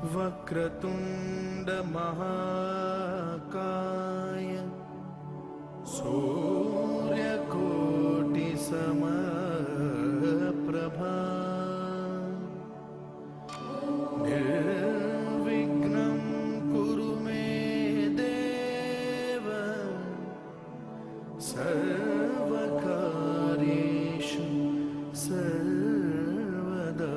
वक्रतुंड महाकाय सूर्यकोटि समप्रभा निर्विघ्नं कुरु मे देव सर्वकार्येषु सर्वदा।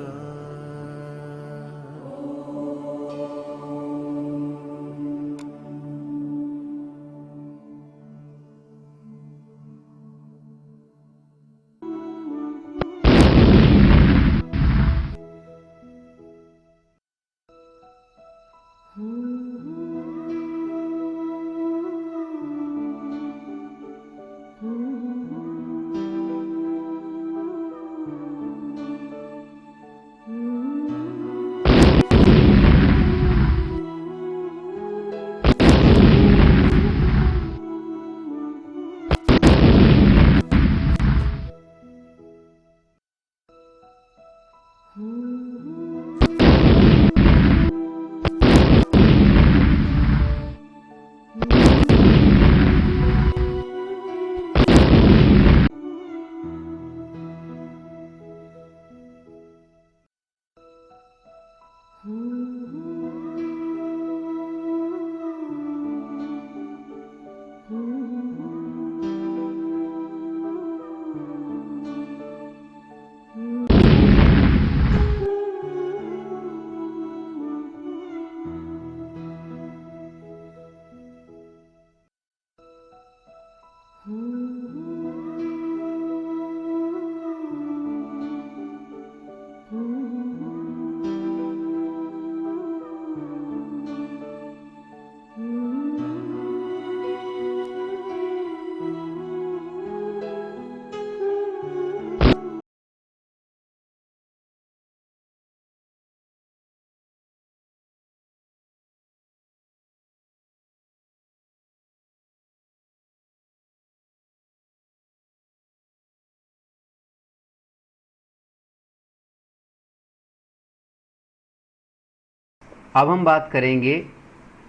अब हम बात करेंगे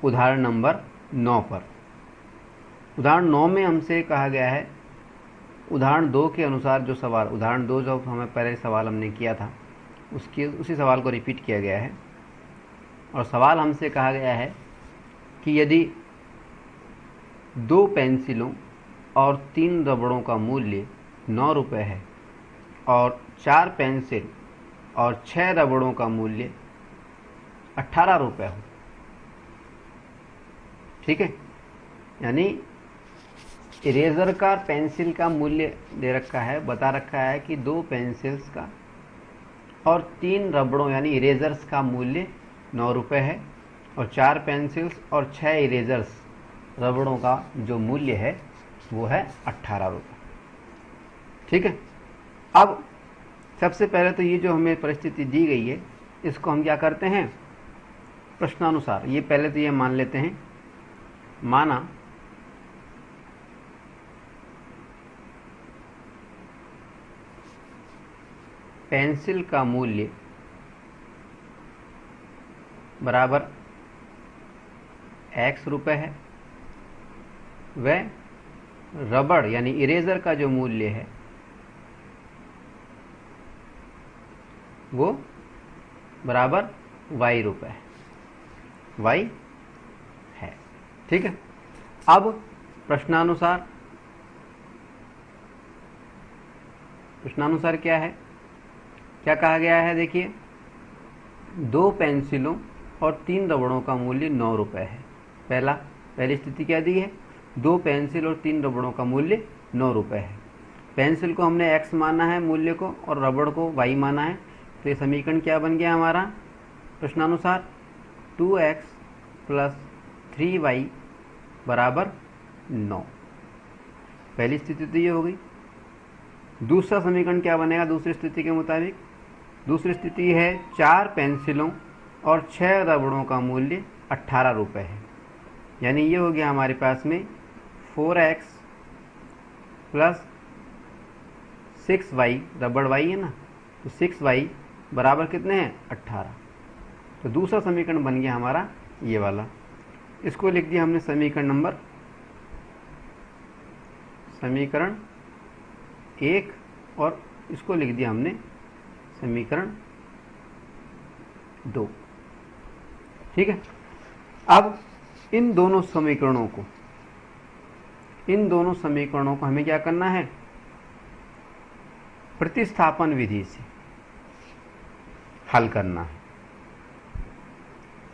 उदाहरण नंबर 9 पर। उदाहरण 9 में हमसे कहा गया है, उदाहरण 2 के अनुसार जो सवाल, उदाहरण 2 जो हमें पहले सवाल हमने किया था उसी सवाल को रिपीट किया गया है। और सवाल हमसे कहा गया है कि यदि 2 पेंसिलों और 3 रबड़ों का मूल्य 9 रुपये है और 4 पेंसिल और 6 रबड़ों का मूल्य 18 रुपये हो, ठीक है। यानी इरेज़र का पेंसिल का मूल्य दे रखा है, बता रखा है कि 2 पेंसिल्स का और 3 रबड़ों यानी इरेज़र्स का मूल्य 9 रुपये है और 4 पेंसिल्स और 6 इरेज़र्स रबड़ों का जो मूल्य है वो है 18 रुपये, ठीक है। अब सबसे पहले तो ये जो हमें परिस्थिति दी गई है इसको हम क्या करते हैं, प्रश्नानुसार। ये पहले तो ये मान लेते हैं, माना पेंसिल का मूल्य बराबर x रुपये है, वह रबड़ यानी इरेज़र का जो मूल्य है वो बराबर y रुपये है, y है, ठीक है। अब प्रश्नानुसार क्या है, क्या कहा गया है, देखिए 2 पेंसिलों और 3 रबड़ों का मूल्य 9 रुपये है। पहली स्थिति क्या दी है, 2 पेंसिल और 3 रबड़ों का मूल्य 9 रुपये है। पेंसिल को हमने x माना है मूल्य को और रबड़ को y माना है, तो ये समीकरण क्या बन गया हमारा प्रश्नानुसार, 2x + 3y बराबर 9। पहली स्थिति तो ये हो गई। दूसरा समीकरण क्या बनेगा दूसरी स्थिति के मुताबिक, दूसरी स्थिति है 4 पेंसिलों और 6 रबड़ों का मूल्य 18 रुपये है। यानी ये हो गया हमारे पास में 4x + 6y, रबड़ y है ना, तो 6y बराबर कितने हैं 18। तो दूसरा समीकरण बन गया हमारा ये वाला। इसको लिख दिया हमने समीकरण 1 और इसको लिख दिया हमने समीकरण 2। ठीक है। अब इन दोनों समीकरणों को हमें क्या करना है, प्रतिस्थापन विधि से हल करना है।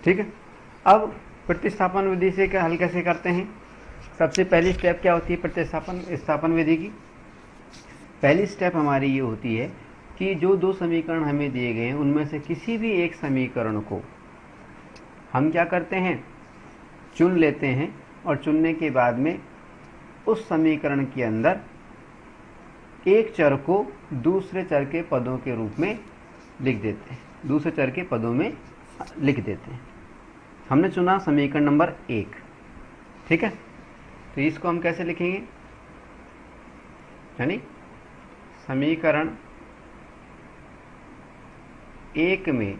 ठीक है। अब प्रतिस्थापन विधि से क्या हल कैसे करते हैं, सबसे पहली स्टेप क्या होती है प्रतिस्थापन विधि की। पहली स्टेप हमारी ये होती है कि जो दो समीकरण हमें दिए गए हैं उनमें से किसी भी एक समीकरण को हम क्या करते हैं, चुन लेते हैं, और चुनने के बाद में उस समीकरण के अंदर एक चर को दूसरे चर के पदों के रूप में लिख देते हैं, दूसरे चर के पदों में लिख देते हैं। हमने चुना समीकरण नंबर 1। ठीक है। तो इसको हम कैसे लिखेंगे, यानी समीकरण 1 में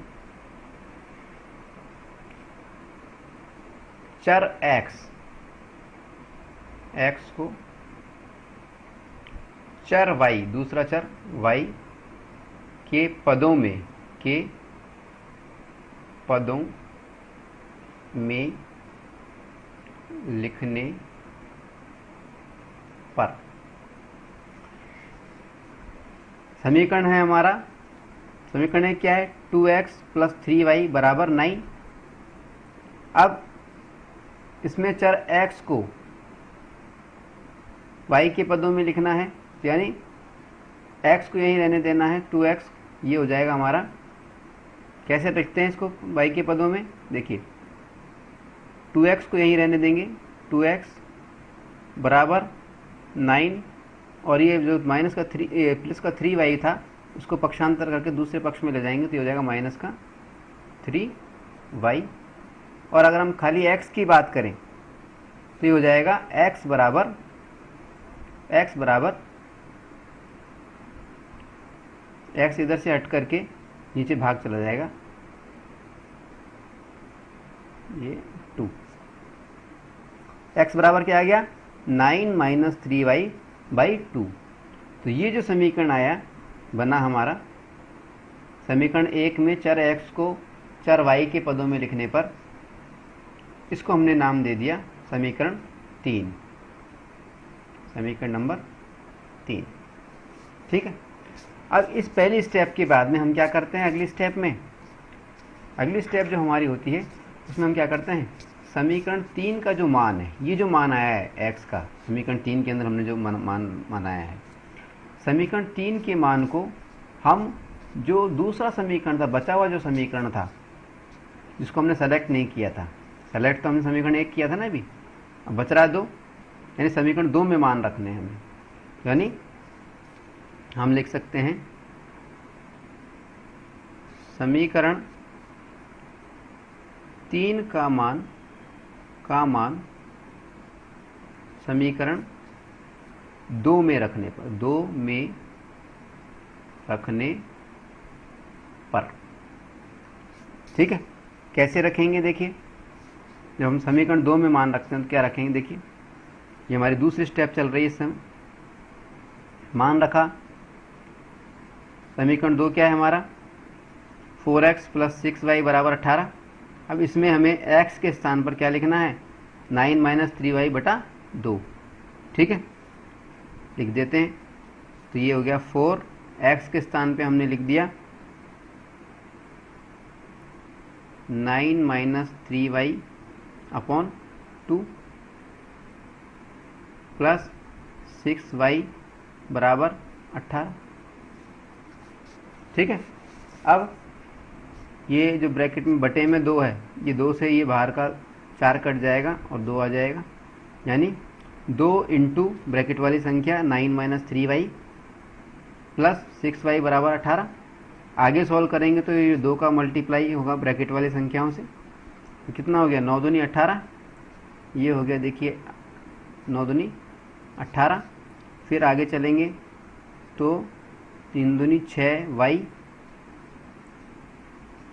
चर x को चर y, दूसरा चर y के पदों में लिखने पर समीकरण है हमारा, समीकरण क्या है 2x + 3y = 9। अब इसमें चर x को y के पदों में लिखना है, यानी x को यहीं रहने देना है, 2x ये हो जाएगा हमारा। कैसे लिखते हैं इसको y के पदों में, देखिए 2x को यहीं रहने देंगे, 2x = 9, और ये जो माइनस का 3 प्लस का 3y था उसको पक्षांतर करके दूसरे पक्ष में ले जाएंगे तो ये हो जाएगा -3y। और अगर हम खाली x की बात करें तो ये हो जाएगा x बराबर x इधर से हट करके नीचे भाग चला जाएगा, ये 2। x बराबर क्या आ गया 9 - 3y/2। तो ये जो समीकरण आया बना हमारा समीकरण 1 में चर x को चर y के पदों में लिखने पर, इसको हमने नाम दे दिया समीकरण 3, समीकरण नंबर 3। ठीक है। अब इस पहली स्टेप के बाद में हम क्या करते हैं, अगली स्टेप जो हमारी होती है उसमें हम क्या करते हैं, समीकरण 3 का जो मान है, ये जो मान आया है x का, समीकरण 3 के अंदर हमने जो मान आया है, समीकरण 3 के मान को हम जो दूसरा समीकरण था, बचा हुआ जो समीकरण था जिसको हमने सेलेक्ट नहीं किया था, सेलेक्ट तो हमने समीकरण 1 किया था ना अभी, अब बच रहा है 2, यानी समीकरण 2 में मान रखने हैं हमें। यानी हम लिख सकते हैं समीकरण 3 का मान समीकरण 2 में रखने पर, ठीक है। कैसे रखेंगे, देखिए जब हम समीकरण 2 में मान रखते हैं तो क्या रखेंगे, देखिए ये हमारी दूसरी स्टेप चल रही है इस समय। मान रखा, समीकरण 2 क्या है हमारा 4x + 6y = 18। अब इसमें हमें x के स्थान पर क्या लिखना है 9 - 3y/2। ठीक है, लिख देते हैं। तो ये हो गया 4x के स्थान पे हमने लिख दिया 9 - 3y/2 प्लस 6y = 18। ठीक है। अब ये जो ब्रैकेट में बटे में 2 है, ये 2 से ये बाहर का 4 कट जाएगा और 2 आ जाएगा, यानी 2 × ब्रैकेट वाली संख्या 9 - 3y प्लस 6y = 18। आगे सॉल्व करेंगे तो ये 2 का मल्टीप्लाई होगा ब्रैकेट वाली संख्याओं से, तो कितना हो गया 9 दूनी 18, ये हो गया देखिए 9 दूनी 18। फिर आगे चलेंगे तो 3 दूनी 6y,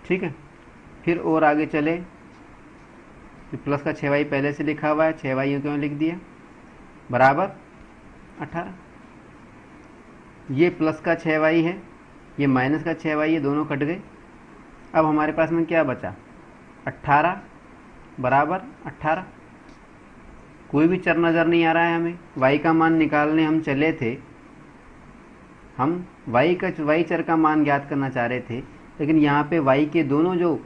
ठीक है, फिर और आगे चले, प्लस का 6y पहले से लिखा हुआ है, 6y यूँ क्यों लिख दिया, बराबर 18। ये प्लस का 6y है, ये माइनस का 6y है, दोनों कट गए। अब हमारे पास में क्या बचा, 18 बराबर 18। कोई भी चर नज़र नहीं आ रहा है हमें, y का मान निकालने हम चले थे, हम y चर का मान ज्ञात करना चाह रहे थे, लेकिन यहाँ पे y के दोनों जो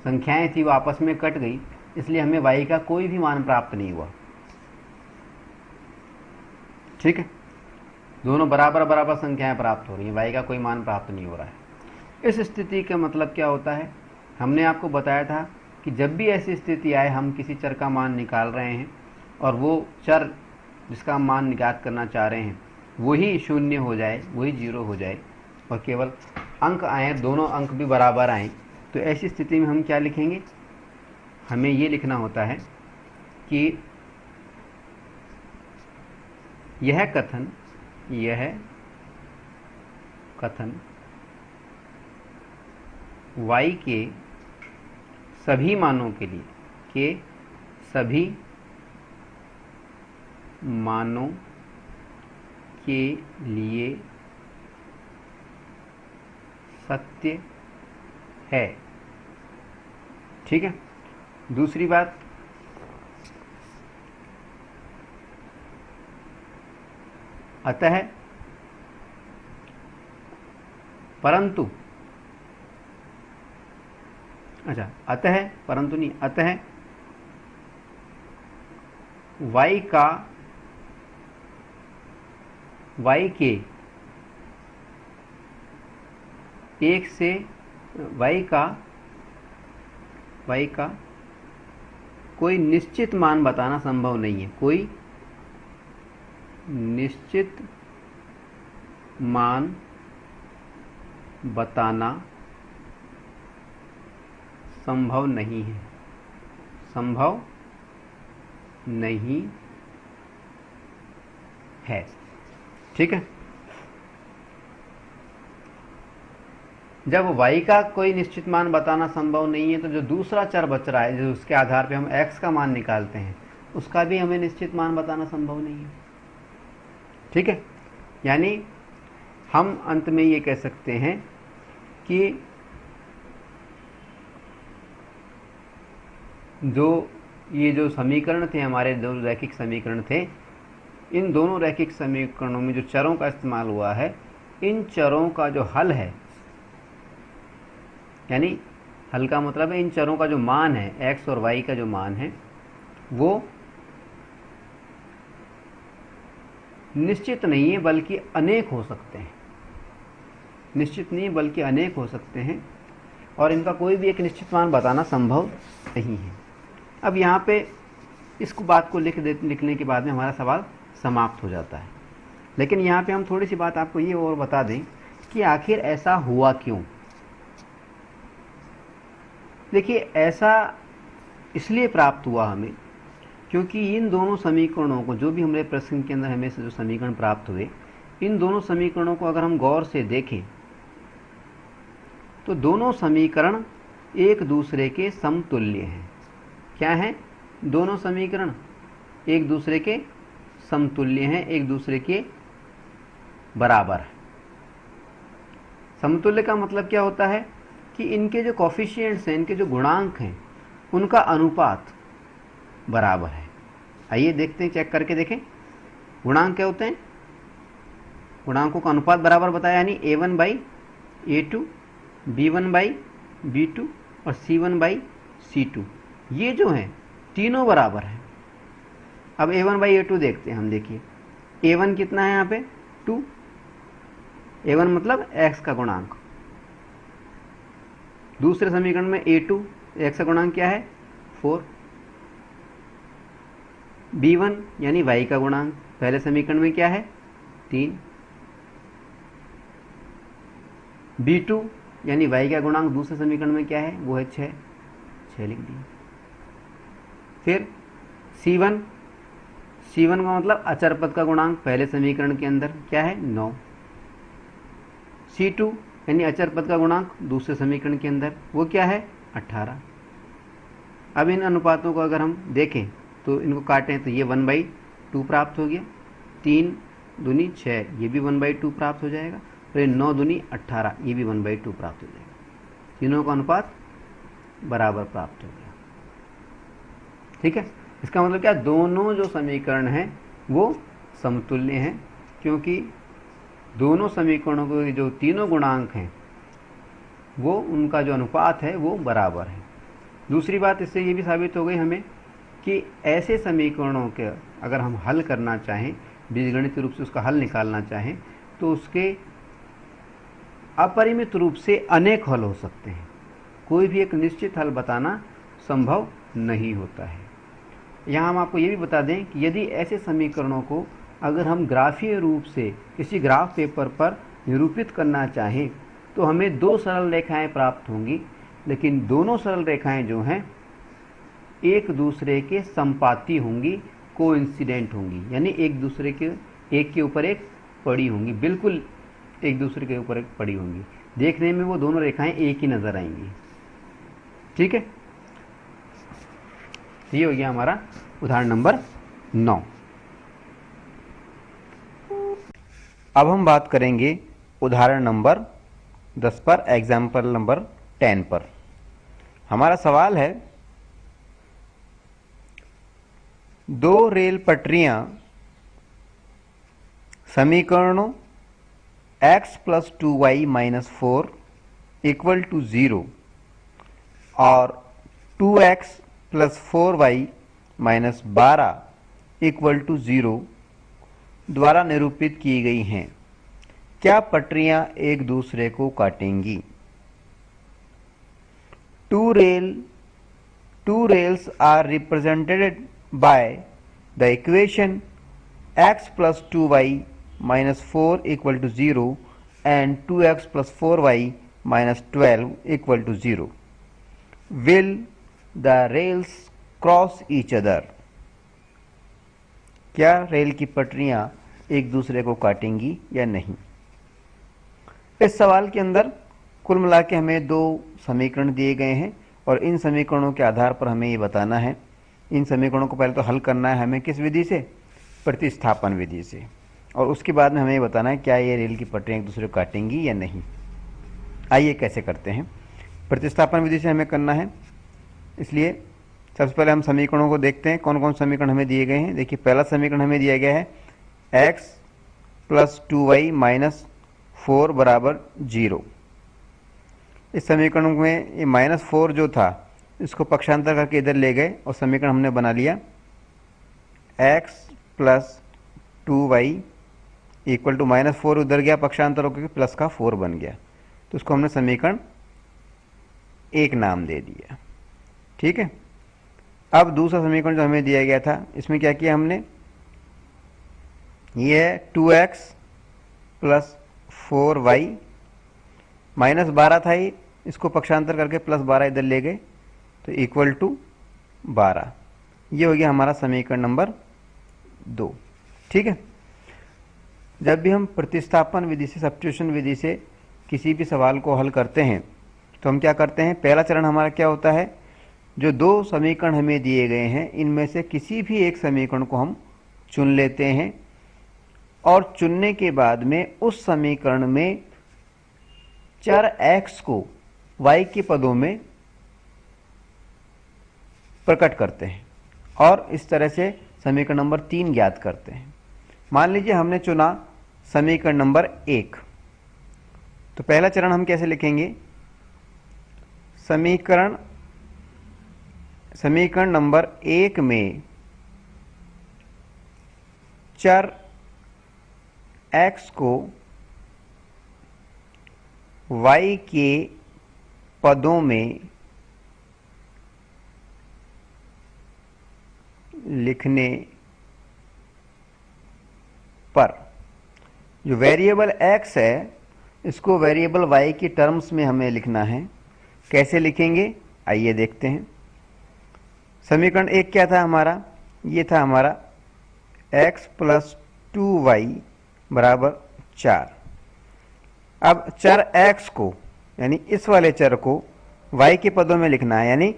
संख्याएं थी वो आपस में कट गई, इसलिए हमें y का कोई भी मान प्राप्त नहीं हुआ। ठीक है, दोनों बराबर बराबर संख्याएं प्राप्त हो रही हैं, y का कोई मान प्राप्त नहीं हो रहा है। इस स्थिति का मतलब क्या होता है, हमने आपको बताया था कि जब भी ऐसी स्थिति आए, हम किसी चर का मान निकाल रहे हैं और वो चर जिसका मान ज्ञात करना चाह रहे हैं वही शून्य हो जाए, वही जीरो हो जाए और केवल अंक आए, दोनों अंक भी बराबर आए, तो ऐसी स्थिति में हम क्या लिखेंगे, हमें ये लिखना होता है कि यह कथन y के सभी मानों के लिए सत्य है। ठीक है, दूसरी बात, अतः परंतु, अच्छा अतः परंतु नहीं, अतः y के एक से y का कोई निश्चित मान बताना संभव नहीं है, कोई निश्चित मान बताना संभव नहीं है, संभव नहीं है। ठीक है, जब y का कोई निश्चित मान बताना संभव नहीं है तो जो दूसरा चर बच रहा है, जो उसके आधार पे हम x का मान निकालते हैं, उसका भी हमें निश्चित मान बताना संभव नहीं है। ठीक है, यानी हम अंत में ये कह सकते हैं कि ये जो समीकरण थे, हमारे दो रैखिक समीकरण थे, इन दोनों रैखिक समीकरणों में जो चरों का इस्तेमाल हुआ है, इन चरों का जो हल है, यानी हल का मतलब है इन चरों का जो मान है, x और y का जो मान है, वो निश्चित नहीं है बल्कि अनेक हो सकते हैं। निश्चित नहीं बल्कि अनेक हो सकते हैं और इनका कोई भी एक निश्चित मान बताना संभव नहीं है। अब यहाँ पे इसको बात को लिखने के बाद में हमारा सवाल समाप्त हो जाता है, लेकिन यहाँ पे हम थोड़ी सी बात आपको ये और बता दें कि आखिर ऐसा हुआ क्यों। देखिए, ऐसा इसलिए प्राप्त हुआ हमें क्योंकि इन दोनों समीकरणों को, जो भी हमारे प्रश्न के अंदर हमें जो समीकरण प्राप्त हुए, इन दोनों समीकरणों को अगर हम गौर से देखें तो दोनों समीकरण एक दूसरे के समतुल्य हैं। क्या हैं? दोनों समीकरण एक दूसरे के समतुल्य हैं, एक दूसरे के बराबर है। समतुल्य का मतलब क्या होता है कि इनके जो कोफिशिएंट्स हैं, इनके जो गुणांक हैं, उनका अनुपात बराबर है। आइए देखते हैं, चेक करके देखें गुणांक क्या होते हैं। गुणांकों का अनुपात बराबर बताया, यानी a1 by a2, b1 by b2 और c1 बाई c2, ये जो हैं तीनों बराबर हैं। अब a1 बाई a2 देखते हैं हम। देखिए a1 कितना है यहाँ पे 2, a1 मतलब x का गुणांक। दूसरे समीकरण में a2 x का गुणांक क्या है 4, b1 यानी y का गुणांक पहले समीकरण में क्या है 3, b2 यानी y का गुणांक दूसरे समीकरण में क्या है, वो है 6 लिख दिया। फिर c1 का मतलब अचर पद का गुणांक पहले समीकरण के अंदर क्या है 9, c2 यानी अचर पद का गुणांक दूसरे समीकरण के अंदर वो क्या है 18। अब इन अनुपातों को अगर हम देखें तो इनको काटें तो ये 1/2 प्राप्त हो गया, 3 दूनी 6, ये भी 1/2 प्राप्त हो जाएगा, और ये 9 दूनी 18, ये भी 1/2 प्राप्त हो जाएगा। तीनों का अनुपात बराबर प्राप्त हो गया। ठीक है, इसका मतलब क्या, दोनों जो समीकरण हैं वो समतुल्य हैं, क्योंकि दोनों समीकरणों के जो तीनों गुणांक हैं वो उनका जो अनुपात है वो बराबर है। दूसरी बात इससे ये भी साबित हो गई हमें कि ऐसे समीकरणों के अगर हम हल करना चाहें, बीजगणितीय रूप से उसका हल निकालना चाहें, तो उसके अपरिमित रूप से अनेक हल हो सकते हैं। कोई भी एक निश्चित हल बताना संभव नहीं होता है। यहाँ हम आपको ये भी बता दें कि यदि ऐसे समीकरणों को अगर हम ग्राफीय रूप से किसी ग्राफ पेपर पर निरूपित करना चाहें तो हमें 2 सरल रेखाएं प्राप्त होंगी, लेकिन दोनों सरल रेखाएं जो हैं एक दूसरे के संपाती होंगी, कोइंसिडेंट होंगी, यानी एक दूसरे के एक के ऊपर एक पड़ी होंगी, बिल्कुल एक दूसरे के ऊपर एक पड़ी होंगी। देखने में वो दोनों रेखाएं एक ही नजर आएंगी। ठीक है, ये हो गया हमारा उदाहरण नंबर 9। अब हम बात करेंगे उदाहरण नंबर 10 पर, एग्जाम्पल नंबर 10 पर। हमारा सवाल है, 2 रेल पटरियां समीकरणों x + 2y - 4 = 0 और 2x + 4y - 12 = 0 द्वारा निरूपित की गई हैं। क्या पटरियां एक दूसरे को काटेंगी? Two rails are represented by the equation x + 2y - 4 = 0 and 2x + 4y - 12 = 0. Will the rails cross each other? क्या रेल की पटरियां एक दूसरे को काटेंगी या नहीं? इस सवाल के अंदर कुल मिला के हमें 2 समीकरण दिए गए हैं और इन समीकरणों के आधार पर हमें ये बताना है, इन समीकरणों को पहले तो हल करना है हमें किस विधि से, प्रतिस्थापन विधि से, और उसके बाद में हमें ये बताना है क्या ये रेल की पटरियां एक दूसरे को काटेंगी या नहीं। आइए कैसे करते हैं। प्रतिस्थापन विधि से हमें करना है, इसलिए सबसे पहले हम समीकरणों को देखते हैं कौन कौन समीकरण हमें दिए गए हैं। देखिए, पहला समीकरण हमें दिया गया है x + 2y - 4 = 0। इस समीकरण में ये -4 जो था इसको पक्षांतर करके इधर ले गए और समीकरण हमने बना लिया x + 2y = -4 उधर गया पक्षांतर होकर प्लस का 4 बन गया, तो उसको हमने समीकरण 1 नाम दे दिया। ठीक है, अब दूसरा समीकरण जो हमें दिया गया था इसमें क्या किया हमने, ये है 2x + 4y -12 था, ये इसको पक्षांतर करके +12 इधर ले गए तो =12। ये हो गया हमारा समीकरण नंबर 2। ठीक है, जब भी हम प्रतिस्थापन विधि से, सब्स्टिट्यूशन विधि से किसी भी सवाल को हल करते हैं तो हम क्या करते हैं, पहला चरण हमारा क्या होता है, जो 2 समीकरण हमें दिए गए हैं इनमें से किसी भी एक समीकरण को हम चुन लेते हैं और चुनने के बाद में उस समीकरण में चर x को y के पदों में प्रकट करते हैं और इस तरह से समीकरण नंबर 3 ज्ञात करते हैं। मान लीजिए हमने चुना समीकरण नंबर 1, तो पहला चरण हम कैसे लिखेंगे, समीकरण नंबर 1 में चर x को y के पदों में लिखने पर जो वेरिएबल x है इसको वेरिएबल y की टर्म्स में हमें लिखना है। कैसे लिखेंगे आइए देखते हैं। समीकरण 1 क्या था हमारा, ये था हमारा x + 2y = 4। अब चर x को यानी इस वाले चर को y के पदों में लिखना है, यानी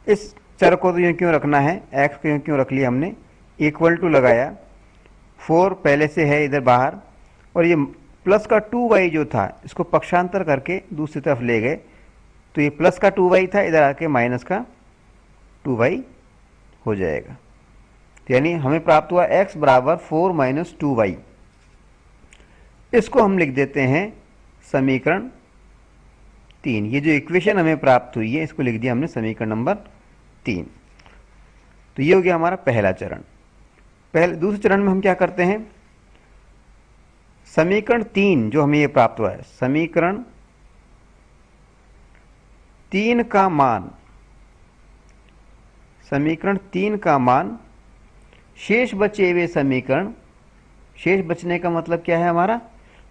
इस चर को तो यूँ क्यों रखना है, x को यूँ क्यों रख लिया हमने, इक्वल टू लगाया, 4 पहले से है इधर बाहर, और ये प्लस का 2y जो था इसको पक्षांतर करके दूसरी तरफ ले गए, तो ये प्लस का 2y था, इधर आके माइनस का 2y हो जाएगा। तो यानी हमें प्राप्त हुआ x बराबर 4 माइनस 2y। इसको हम लिख देते हैं समीकरण 3। ये जो इक्वेशन हमें प्राप्त हुई है इसको लिख दिया हमने समीकरण नंबर 3। तो ये हो गया हमारा पहला चरण। दूसरे चरण में हम क्या करते हैं, समीकरण 3 जो हमें ये प्राप्त हुआ है, समीकरण 3 का मान, समीकरण 3 का मान शेष बचे हुए समीकरण, शेष बचने का मतलब क्या है, हमारा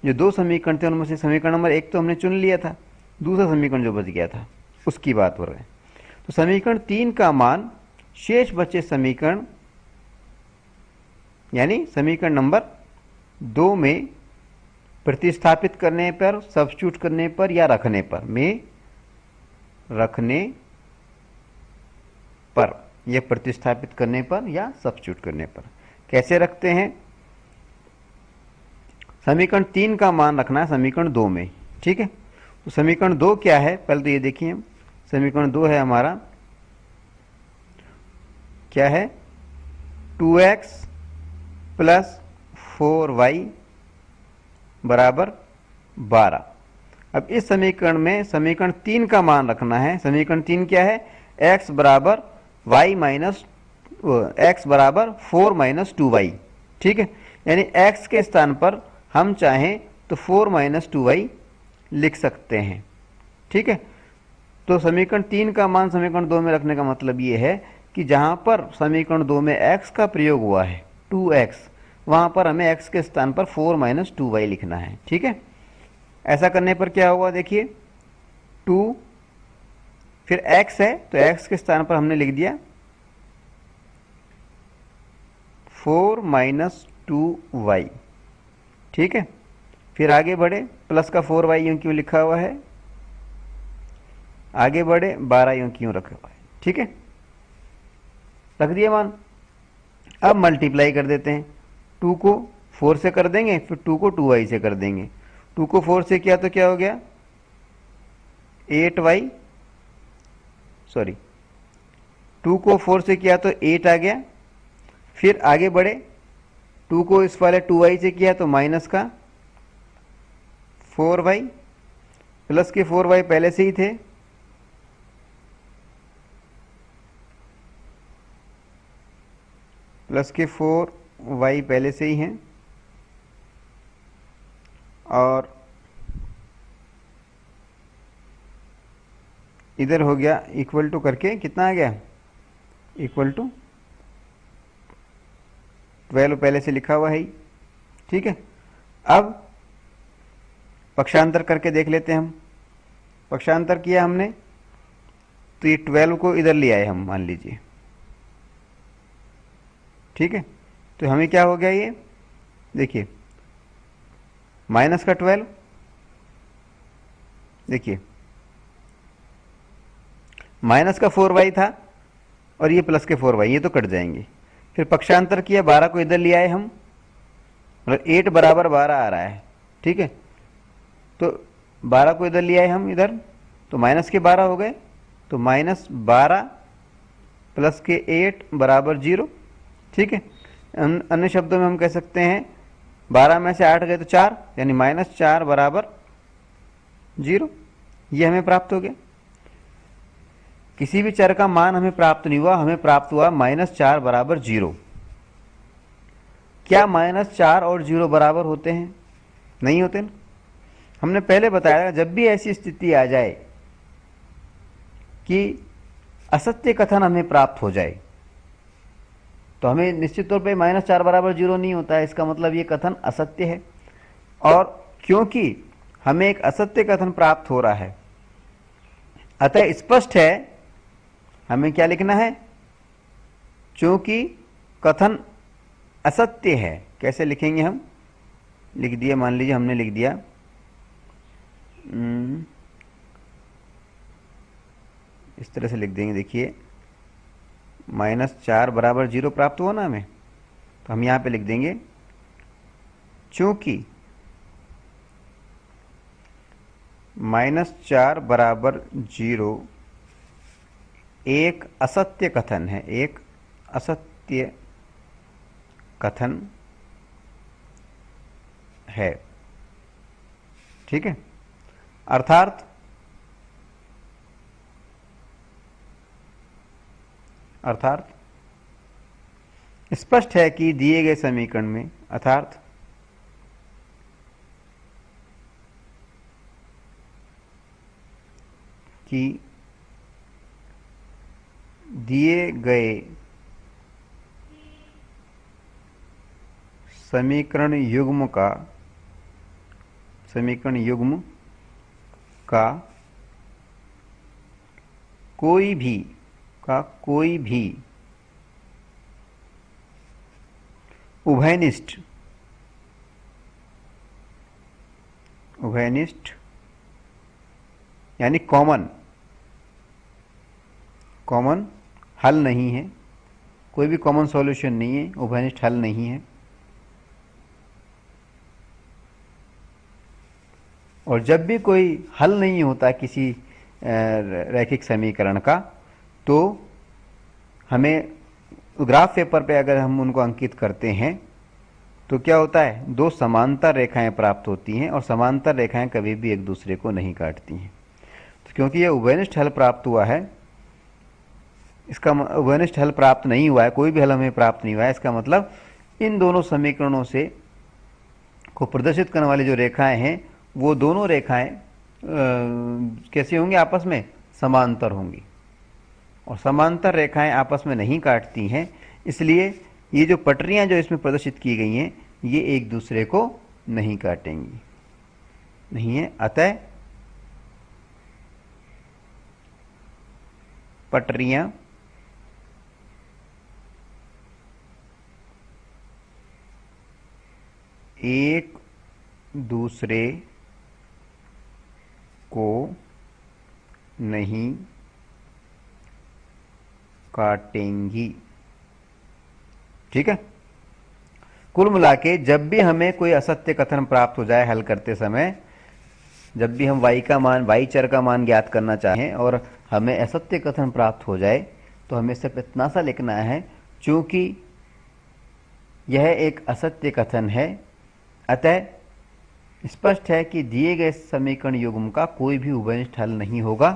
जो 2 समीकरण थे उनमें से समीकरण नंबर 1 तो हमने चुन लिया था, दूसरा समीकरण जो बच गया था उसकी बात हो रहा है। तो समीकरण 3 का मान शेष बचे समीकरण यानी समीकरण नंबर 2 में प्रतिस्थापित करने पर, सब्स्टिट्यूट करने पर या रखने पर, में रखने पर या प्रतिस्थापित करने पर या सब्स्टिट्यूट करने पर। कैसे रखते हैं, समीकरण 3 का मान रखना है समीकरण 2 में, ठीक है। तो समीकरण 2 क्या है, पहले तो ये देखिए, समीकरण 2 है हमारा, क्या है, 2x प्लस 4y बराबर 12। अब इस समीकरण में समीकरण 3 का मान रखना है। समीकरण 3 क्या है, x बराबर y माइनस x बराबर 4 माइनस 2y, ठीक है। यानी x के स्थान पर हम चाहें तो 4 माइनस 2y लिख सकते हैं, ठीक है। तो समीकरण 3 का मान समीकरण 2 में रखने का मतलब ये है कि जहां पर समीकरण 2 में x का प्रयोग हुआ है 2x, वहां पर हमें x के स्थान पर 4 माइनस 2y लिखना है, ठीक है। ऐसा करने पर क्या हुआ, देखिए 2 फिर x है तो x के स्थान पर हमने लिख दिया 4 माइनस 2y, ठीक है। फिर आगे बढ़े, प्लस का 4y यूं क्यों लिखा हुआ है, आगे बढ़े 12 यूं क्यों रखा हुआ है, ठीक है, रख दिया मान। अब मल्टीप्लाई कर देते हैं, 2 को 4 से कर देंगे, फिर 2 को 2y से कर देंगे। 2 को 4 से किया तो क्या हो गया 8y, सॉरी 2 को 4 से किया तो 8 आ गया। फिर आगे बढ़े, 2 को इस वाले 2y से किया तो माइनस का 4y, प्लस के 4y पहले से ही थे, प्लस के 4y पहले से ही हैं, और इधर हो गया इक्वल टू करके कितना आ गया, इक्वल टू 12 पहले से लिखा हुआ है ही, ठीक है। अब पक्षांतर करके देख लेते हैं हम। पक्षांतर किया हमने तो ये 12 को इधर ले आए हम, मान लीजिए, ठीक है। तो हमें क्या हो गया, ये देखिए माइनस का 12, देखिए माइनस का 4y था और ये प्लस के 4y, ये तो कट जाएंगे। फिर पक्षांतर किया, 12 को इधर ले आए हम, मतलब 8 बराबर 12 आ रहा है, ठीक है। तो 12 को इधर ले आए हम, इधर तो माइनस के 12 हो गए, तो माइनस 12 प्लस के 8 बराबर 0, ठीक है। अन्य शब्दों में हम कह सकते हैं 12 में से 8 गए तो 4, यानी माइनस 4 बराबर 0। ये हमें प्राप्त हो गया। किसी भी चर का मान हमें प्राप्त नहीं हुआ, हमें प्राप्त हुआ माइनस 4 बराबर 0। क्या माइनस 4 और 0 बराबर होते हैं? नहीं होते ना। हमने पहले बताया जब भी ऐसी स्थिति आ जाए कि असत्य कथन हमें प्राप्त हो जाए तो हमें निश्चित तौर पे माइनस 4 बराबर 0 नहीं होता है, इसका मतलब ये कथन असत्य है। और क्योंकि हमें एक असत्य कथन प्राप्त हो रहा है, अतः स्पष्ट है हमें क्या लिखना है, चूंकि कथन असत्य है। कैसे लिखेंगे हम, लिख दिया, मान लीजिए हमने लिख दिया इस तरह से लिख देंगे। देखिए -4 बराबर 0 प्राप्त हुआ ना हमें, तो हम यहाँ पे लिख देंगे चूंकि -4 बराबर 0 एक असत्य कथन है, एक असत्य कथन है। ठीक है, अर्थात स्पष्ट है कि दिए गए समीकरण में, अर्थात कि दिए गए समीकरण युग्म का कोई भी उभयनिष्ठ यानी कॉमन हल नहीं है, कोई भी कॉमन सॉल्यूशन नहीं है, उभयनिष्ठ हल नहीं है। और जब भी कोई हल नहीं होता किसी रैखिक समीकरण का, तो हमें ग्राफ पेपर पे अगर हम उनको अंकित करते हैं तो क्या होता है, दो समांतर रेखाएं प्राप्त होती हैं, और समांतर रेखाएं कभी भी एक दूसरे को नहीं काटती हैं। तो क्योंकि यह उभयनिष्ठ हल प्राप्त हुआ है, इसका उभयनिष्ठ हल प्राप्त नहीं हुआ है, कोई भी हल हमें प्राप्त नहीं हुआ है, इसका मतलब इन दोनों समीकरणों से को प्रदर्शित करने वाली जो रेखाएं हैं, वो दोनों रेखाएं कैसी होंगी, आपस में समांतर होंगी, और समांतर रेखाएं आपस में नहीं काटती हैं। इसलिए ये जो पटरियां जो इसमें प्रदर्शित की गई हैं, ये एक दूसरे को नहीं काटेंगी, नहीं है। अतः पटरियां एक दूसरे को नहीं काटेंगी। ठीक है, कुल मिलाके जब भी हमें कोई असत्य कथन प्राप्त हो जाए हल करते समय, जब भी हम y चर का मान ज्ञात करना चाहें और हमें असत्य कथन प्राप्त हो जाए, तो हमें सिर्फ इतना सा लिखना है, चूंकि यह एक असत्य कथन है, अतः स्पष्ट है कि दिए गए समीकरण युग्म का कोई भी उभयनिष्ठ हल नहीं होगा।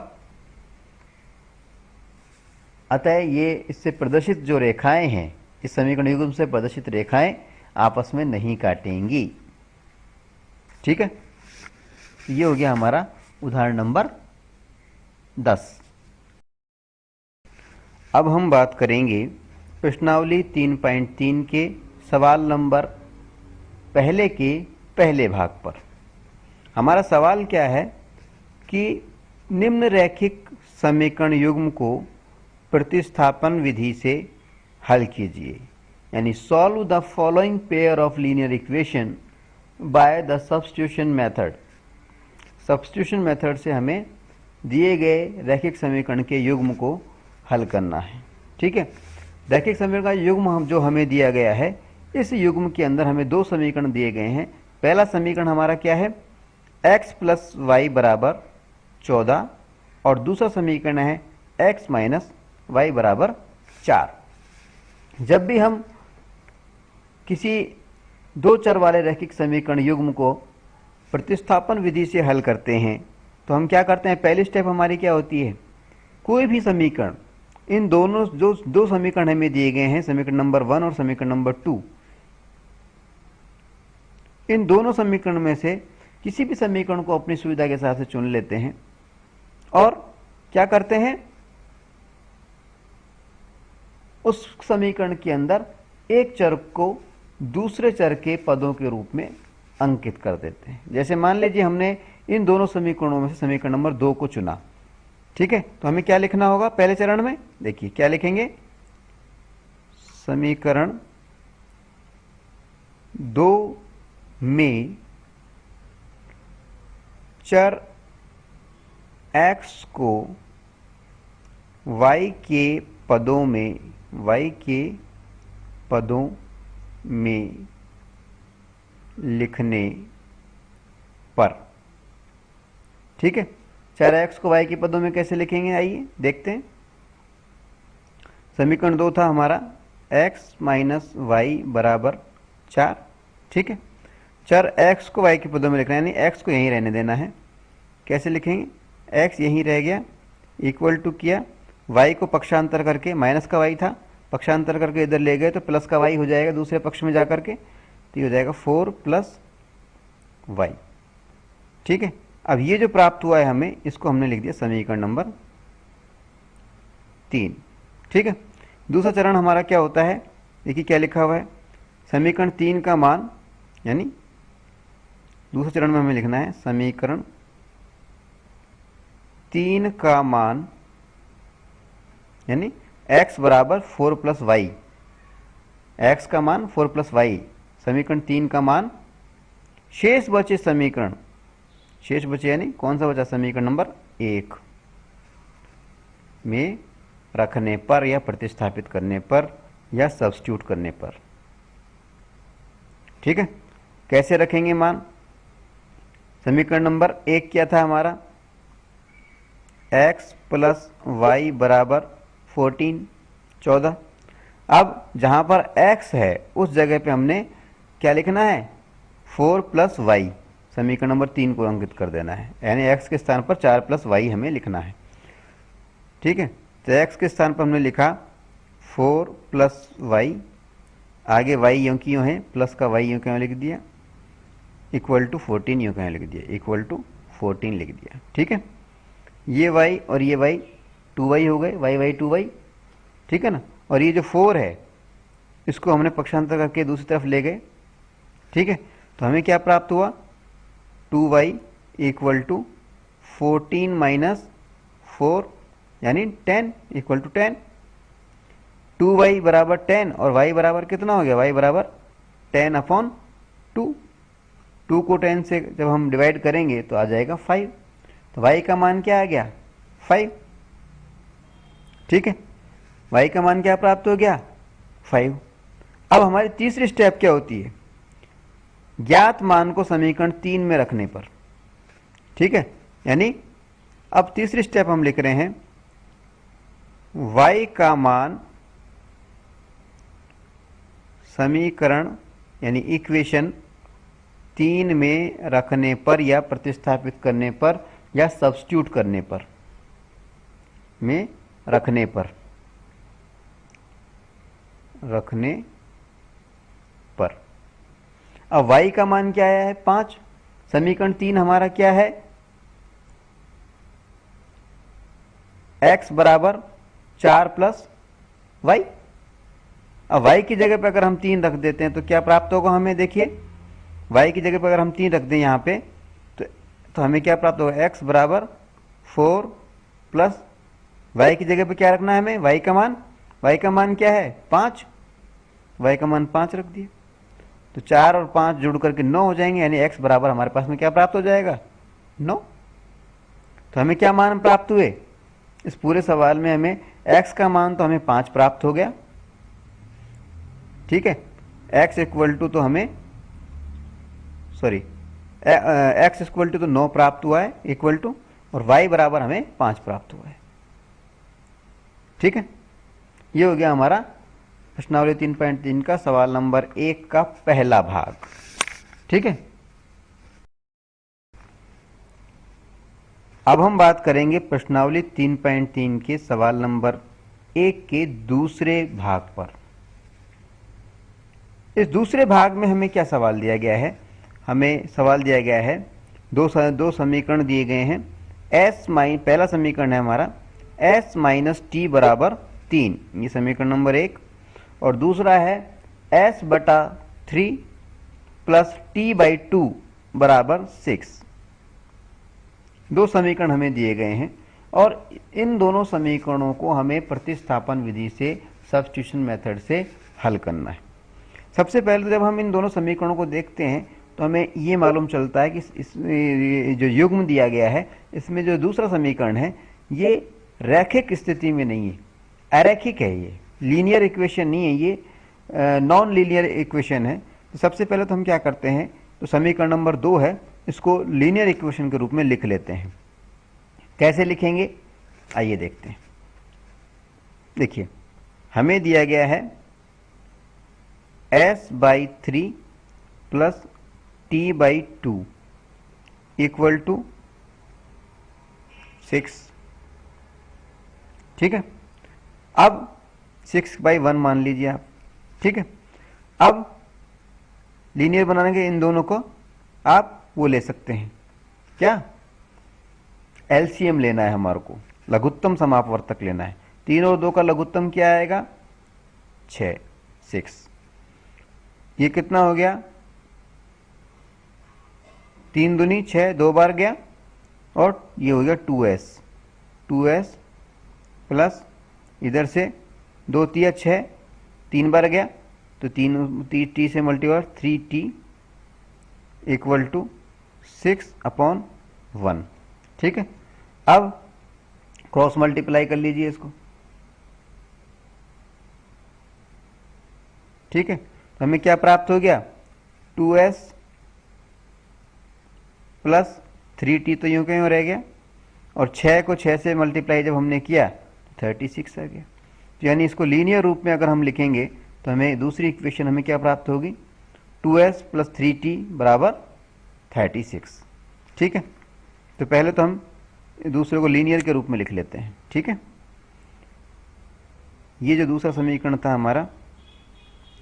अतः ये इससे प्रदर्शित जो रेखाएं हैं, इस समीकरण युग्म से प्रदर्शित रेखाएं आपस में नहीं काटेंगी। ठीक है, ये हो गया हमारा उदाहरण नंबर 10। अब हम बात करेंगे प्रश्नावली 3.3 के सवाल नंबर पहले के पहले भाग पर। हमारा सवाल क्या है कि निम्न रैखिक समीकरण युग्म को प्रतिस्थापन विधि से हल कीजिए, यानी solve the following pair of linear equation by the substitution method. Substitution method से हमें दिए गए रैखिक समीकरण के युग्म को हल करना है। ठीक है, रैखिक समीकरण का युग्म जो हमें दिया गया है, इस युग्म के अंदर हमें दो समीकरण दिए गए हैं। पहला समीकरण हमारा क्या है, x प्लस वाई बराबर 14, और दूसरा समीकरण है x माइनस वाई बराबर 4। जब भी हम किसी दो चर वाले रैखिक समीकरण युग्म को प्रतिस्थापन विधि से हल करते हैं, तो हम क्या करते हैं, पहली स्टेप हमारी क्या होती है, कोई भी समीकरण, इन दोनों जो दो समीकरण हमें दिए गए हैं, समीकरण नंबर 1 और समीकरण नंबर 2, इन दोनों समीकरण में से किसी भी समीकरण को अपनी सुविधा के हिसाब से चुन लेते हैं, और क्या करते हैं, उस समीकरण के अंदर एक चर को दूसरे चर के पदों के रूप में अंकित कर देते हैं। जैसे मान लीजिए हमने इन दोनों समीकरणों में से समीकरण नंबर 2 को चुना। ठीक है, तो हमें क्या लिखना होगा पहले चरण में, देखिए क्या लिखेंगे, समीकरण 2 में चर x को y के पदों में लिखने पर, ठीक है। चर x को y के पदों में कैसे लिखेंगे, आइए देखते हैं। समीकरण 2 था हमारा x माइनस वाई बराबर 4, ठीक है। चर x को y के पदों में लिखना है, यानी x को यहीं रहने देना है। कैसे लिखेंगे, x यहीं रह गया, इक्वल टू किया, y को पक्षांतर करके, माइनस का y था, पक्षांतर करके इधर ले गए तो प्लस का y हो जाएगा दूसरे पक्ष में जाकर के, तो ये हो जाएगा 4 प्लस y, ठीक है। अब ये जो प्राप्त हुआ है हमें, इसको हमने लिख दिया समीकरण नंबर 3, ठीक है। दूसरा चरण हमारा क्या होता है, देखिए क्या लिखा हुआ है, समीकरण 3 का मान, यानी दूसरे चरण में हमें लिखना है समीकरण 3 का मान, यानी x बराबर 4 प्लस वाई, x का मान 4 प्लस वाई, समीकरण 3 का मान, शेष बचे समीकरण, शेष बचे यानी कौन सा बचा, समीकरण नंबर 1 में रखने पर या प्रतिस्थापित करने पर या सब्स्टिट्यूट करने पर, ठीक है। कैसे रखेंगे मान, समीकरण नंबर 1 क्या था हमारा, x प्लस वाई बराबर 14। अब जहां पर x है उस जगह पे हमने क्या लिखना है, 4 प्लस वाई, समीकरण नंबर 3 को अंकित कर देना है, यानी x के स्थान पर 4 प्लस वाई हमें लिखना है, ठीक है। तो x के स्थान पर हमने लिखा 4 प्लस वाई, आगे y यूँ की यूँ है, प्लस का y यूँ क्यों लिख दिया, इक्वल टू 14 यूँ क्यों लिख दिया, इक्वल टू 14 लिख दिया, ठीक है। ये y और ये y 2y हो गए, y 2y, ठीक है ना। और ये जो 4 है इसको हमने पक्षांतर करके दूसरी तरफ ले गए, ठीक है। तो हमें क्या प्राप्त हुआ, 2y इक्वल टू 14 माइनस 4 यानी 10 इक्वल टू 10, 2y बराबर 10 और y बराबर कितना हो गया, y बराबर 10/2, 2 को 10 से जब हम डिवाइड करेंगे तो आ जाएगा 5, तो y का मान क्या आ गया, 5, ठीक है। y का मान क्या प्राप्त हो गया, 5। अब हमारी तीसरी स्टेप क्या होती है, ज्ञात मान को समीकरण 3 में रखने पर, ठीक है। यानी अब तीसरी स्टेप हम लिख रहे हैं, y का मान समीकरण यानी इक्वेशन 3 में रखने पर या प्रतिस्थापित करने पर या सब्स्टिट्यूट करने पर, में रखने पर, अब y का मान क्या आया है, 5, समीकरण 3 हमारा क्या है, x बराबर 4 प्लस वाई। अब y की जगह पर अगर हम 3 रख देते हैं तो क्या प्राप्त होगा हमें, देखिए y की जगह पर अगर हम 3 रख दें यहाँ पे तो हमें क्या प्राप्त होगा, x बराबर 4 प्लस y की जगह पे क्या रखना है हमें, y का मान क्या है, 5, y का मान 5 रख दिए, तो 4 और 5 जुड़ करके 9 हो जाएंगे, यानी x बराबर हमारे पास में क्या प्राप्त हो जाएगा, 9। तो हमें क्या मान प्राप्त हुए, इस पूरे सवाल में हमें x का मान तो हमें 5 प्राप्त हो गया, ठीक है। x इक्वल टू तो हमें x इक्वल टू तो 9 प्राप्त हुआ है, इक्वल टू, और y बराबर हमें 5 प्राप्त हुआ है, ठीक है। ये हो गया हमारा प्रश्नावली 3.3 का सवाल नंबर 1 का पहला भाग, ठीक है। अब हम बात करेंगे प्रश्नावली 3.3 के सवाल नंबर 1 के दूसरे भाग पर। इस दूसरे भाग में हमें क्या सवाल दिया गया है, हमें सवाल दिया गया है, दो समीकरण दिए गए हैं, पहला समीकरण है हमारा s माइनस टी बराबर 3, ये समीकरण नंबर 1, और दूसरा है s बटा 3 प्लस t/2 बराबर 6। दो समीकरण हमें दिए गए हैं और इन दोनों समीकरणों को हमें प्रतिस्थापन विधि से, सब्स्टिट्यूशन मेथड से हल करना है। सबसे पहले तो जब हम इन दोनों समीकरणों को देखते हैं तो हमें ये मालूम चलता है कि इसमें जो युग्म दिया गया है, इसमें जो दूसरा समीकरण है ये रैखिक स्थिति में नहीं है, अरैखिक है, ये लीनियर इक्वेशन नहीं है, ये नॉन लीनियर इक्वेशन है। तो सबसे पहले तो हम क्या करते हैं, तो समीकरण नंबर 2 है, इसको लीनियर इक्वेशन के रूप में लिख लेते हैं। कैसे लिखेंगे आइए देखते हैं। देखिए हमें दिया गया है s/3 plus t/2 equal to 6। ठीक है, अब 6/1 मान लीजिए आप। ठीक है, अब लीनियर बनाने के इन दोनों को आप वो ले सकते हैं, क्या एलसीएम लेना है हमारे को, लघुत्तम समापवर्तक लेना है। 3 और 2 का लघुत्तम क्या आएगा 6। ये कितना हो गया 3 दूनी 6, 2 बार गया, और ये हो गया 2s प्लस इधर से 2 तिया 6, 3 बार गया तो 3 से मल्टीप्लाई 3t इक्वल टू 6/1। ठीक है, अब क्रॉस मल्टीप्लाई कर लीजिए इसको। ठीक है, तो हमें क्या प्राप्त हो गया 2s प्लस 3t तो यूं क्यों रह गया, और 6 को 6 से मल्टीप्लाई जब हमने किया तो 36 आ गया। तो यानी इसको लीनियर रूप में अगर हम लिखेंगे तो हमें दूसरी इक्वेशन हमें क्या प्राप्त होगी 2s प्लस 3t बराबर 36। ठीक है, तो पहले तो हम दूसरे को लीनियर के रूप में लिख लेते हैं। ठीक है, ये जो दूसरा समीकरण था हमारा,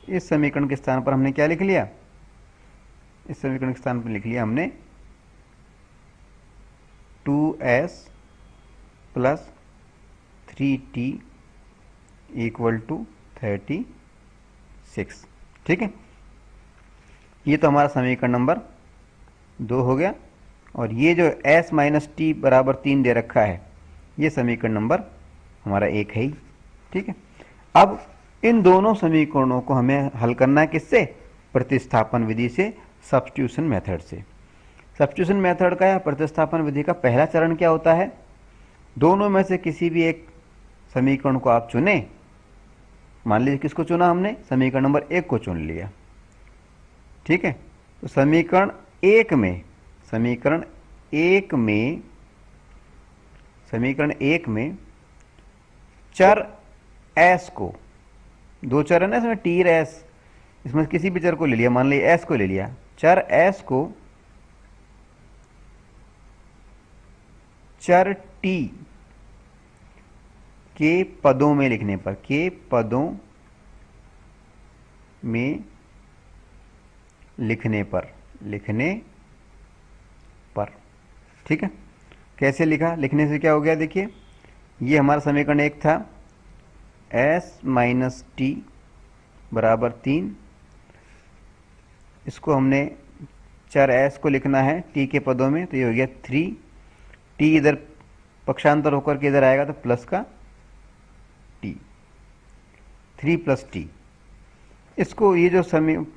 इस समीकरण के स्थान पर हमने क्या लिख लिया, इस समीकरण के स्थान पर लिख लिया हमने 2s plus 3t equal to 36। ठीक है, ये तो हमारा समीकरण नंबर 2 हो गया, और ये जो s माइनस टी बराबर 3 दे रखा है, ये समीकरण नंबर हमारा 1 है ही। ठीक है, अब इन दोनों समीकरणों को हमें हल करना है किससे, प्रतिस्थापन विधि से, सब्स्टिट्यूशन मेथड से। सब्स्टिट्यूशन मेथड का या प्रतिस्थापन विधि का पहला चरण क्या होता है, दोनों में से किसी भी एक समीकरण को आप चुने। मान लीजिए किसको चुना हमने, समीकरण नंबर 1 को चुन लिया। ठीक है, तो समीकरण 1 में चर s को, 2 चर है ना इसमें t और s, इसमें किसी भी चर को ले लिया, मान लिया s को ले लिया, चर s को चर t के पदों में लिखने पर, के पदों में लिखने पर। ठीक है, कैसे लिखा, लिखने से क्या हो गया, देखिए ये हमारा समीकरण 1 था, s माइनस टी बराबर 3, इसको हमने चर s को लिखना है t के पदों में, तो ये हो गया 3, t इधर पक्षांतर होकर के इधर आएगा तो प्लस का t, 3 प्लस टी। इसको ये जो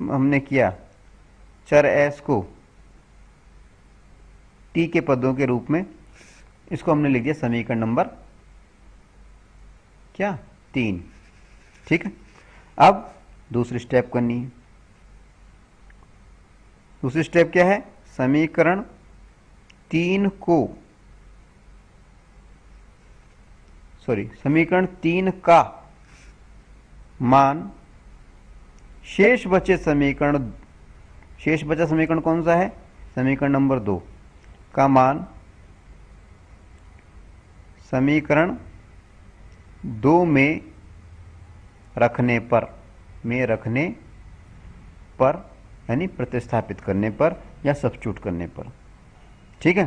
हमने किया चर s को t के पदों के रूप में, इसको हमने लिख दिया समीकरण नंबर क्या 3। ठीक है, अब दूसरी स्टेप करनी है। दूसरी स्टेप क्या है, समीकरण 3 का मान शेष बचा समीकरण कौन सा है, समीकरण नंबर 2 का मान समीकरण 2 में रखने पर यानी प्रतिस्थापित करने पर या सब्स्टिट्यूट करने पर। ठीक है,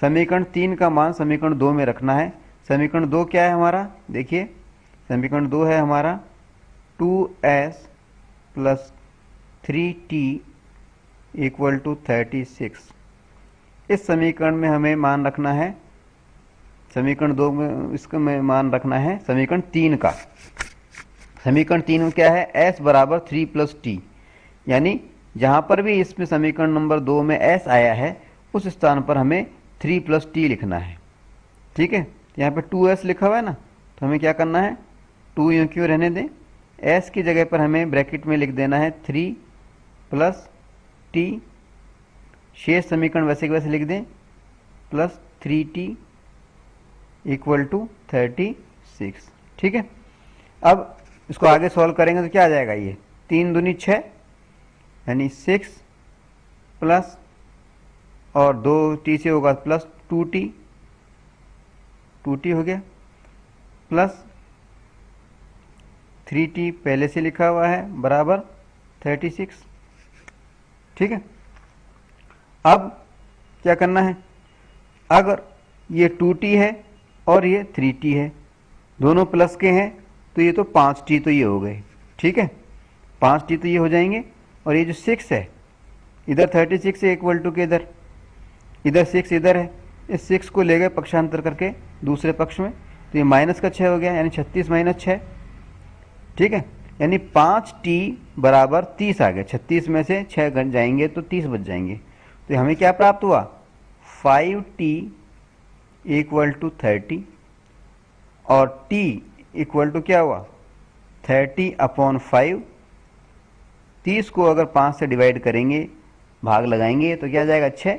समीकरण 3 का मान समीकरण 2 में रखना है। समीकरण 2 क्या है हमारा, देखिए समीकरण 2 है हमारा 2s plus 3t equal to 36। इस समीकरण में हमें मान रखना है, समीकरण 2 में इसका में मान रखना है समीकरण 3 का। समीकरण 3 में क्या है, s बराबर 3 प्लस टी, यानी जहां पर भी इसमें समीकरण नंबर 2 में s आया है उस स्थान पर हमें 3 प्लस टी लिखना है। ठीक है, यहाँ पे 2s लिखा हुआ है ना, तो हमें क्या करना है, 2 यूँ क्यों रहने दें, s की जगह पर हमें ब्रैकेट में लिख देना है 3 प्लस t, शेष समीकरण वैसे के वैसे लिख दें, प्लस 3t इक्वल टू 36। ठीक है, अब इसको आगे सॉल्व करेंगे तो क्या आ जाएगा, ये 3 दूनी 6 यानी 6 प्लस और 2t से होगा प्लस 2t हो गया, प्लस 3t पहले से लिखा हुआ है बराबर 36। ठीक है, अब क्या करना है, अगर ये 2t है और ये 3t है, दोनों प्लस के हैं, तो ये तो 5t तो ये हो गए। ठीक है, 5t तो ये हो जाएंगे, और ये जो 6 है इधर 36 है इक्वल टू के इधर 6 इधर है, इस 6 को ले गए पक्षांतर करके दूसरे पक्ष में, तो ये माइनस का 6 हो गया, यानी 36 माइनस 6। ठीक है, यानी 5t बराबर 30 आ गया, 36 में से 6 घट जाएंगे तो 30 बच जाएंगे, तो हमें क्या प्राप्त हुआ, 5t इक्वल टू 30, और t इक्वल टू क्या हुआ, 30/5। 30 को अगर 5 से डिवाइड करेंगे, भाग लगाएंगे, तो क्या जाएगा 6,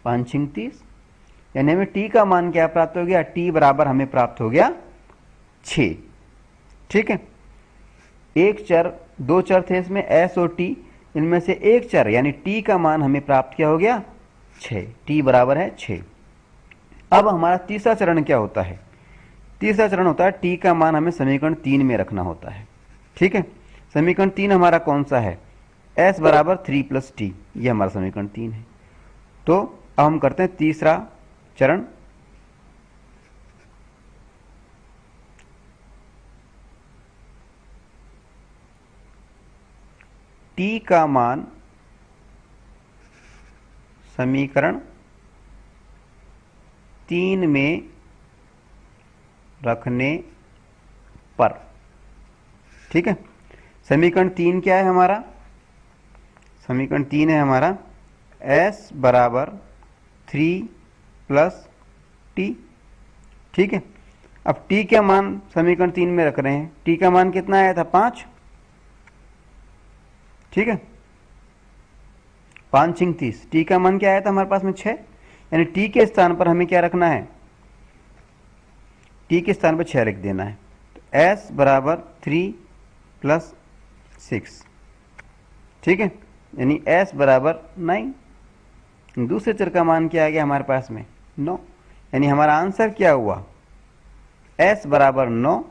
5 × 30, यानी हमें t का मान क्या प्राप्त हो गया, t बराबर हमें प्राप्त हो गया 6। ठीक है, एक चर, 2 चर थे इसमें s और t, इनमें से एक चर यानी t का मान हमें प्राप्त क्या हो गया, 6, t बराबर है 6। अब हमारा तीसरा चरण क्या होता है, तीसरा चरण होता है t का मान हमें समीकरण 3 में रखना होता है। ठीक है, समीकरण 3 हमारा कौन सा है, s बराबर 3 + t, ये हमारा समीकरण 3 है। तो अब हम करते हैं तीसरा चरण, t का मान समीकरण 3 में रखने पर। ठीक है, समीकरण 3 क्या है हमारा, समीकरण 3 है हमारा s बराबर 3 + t। ठीक है, अब t का मान समीकरण 3 में रख रहे हैं, t का मान कितना आया था, 5। ठीक है, 5 × 30, t का मान क्या आया था हमारे पास में 6, यानी t के स्थान पर हमें क्या रखना है, t के स्थान पर 6 लिख देना है। तो s बराबर 3 + 6। ठीक है, यानी s बराबर 9। दूसरे चर का मान क्या आ गया हमारे पास में, 9, यानी हमारा आंसर क्या हुआ, s बराबर 9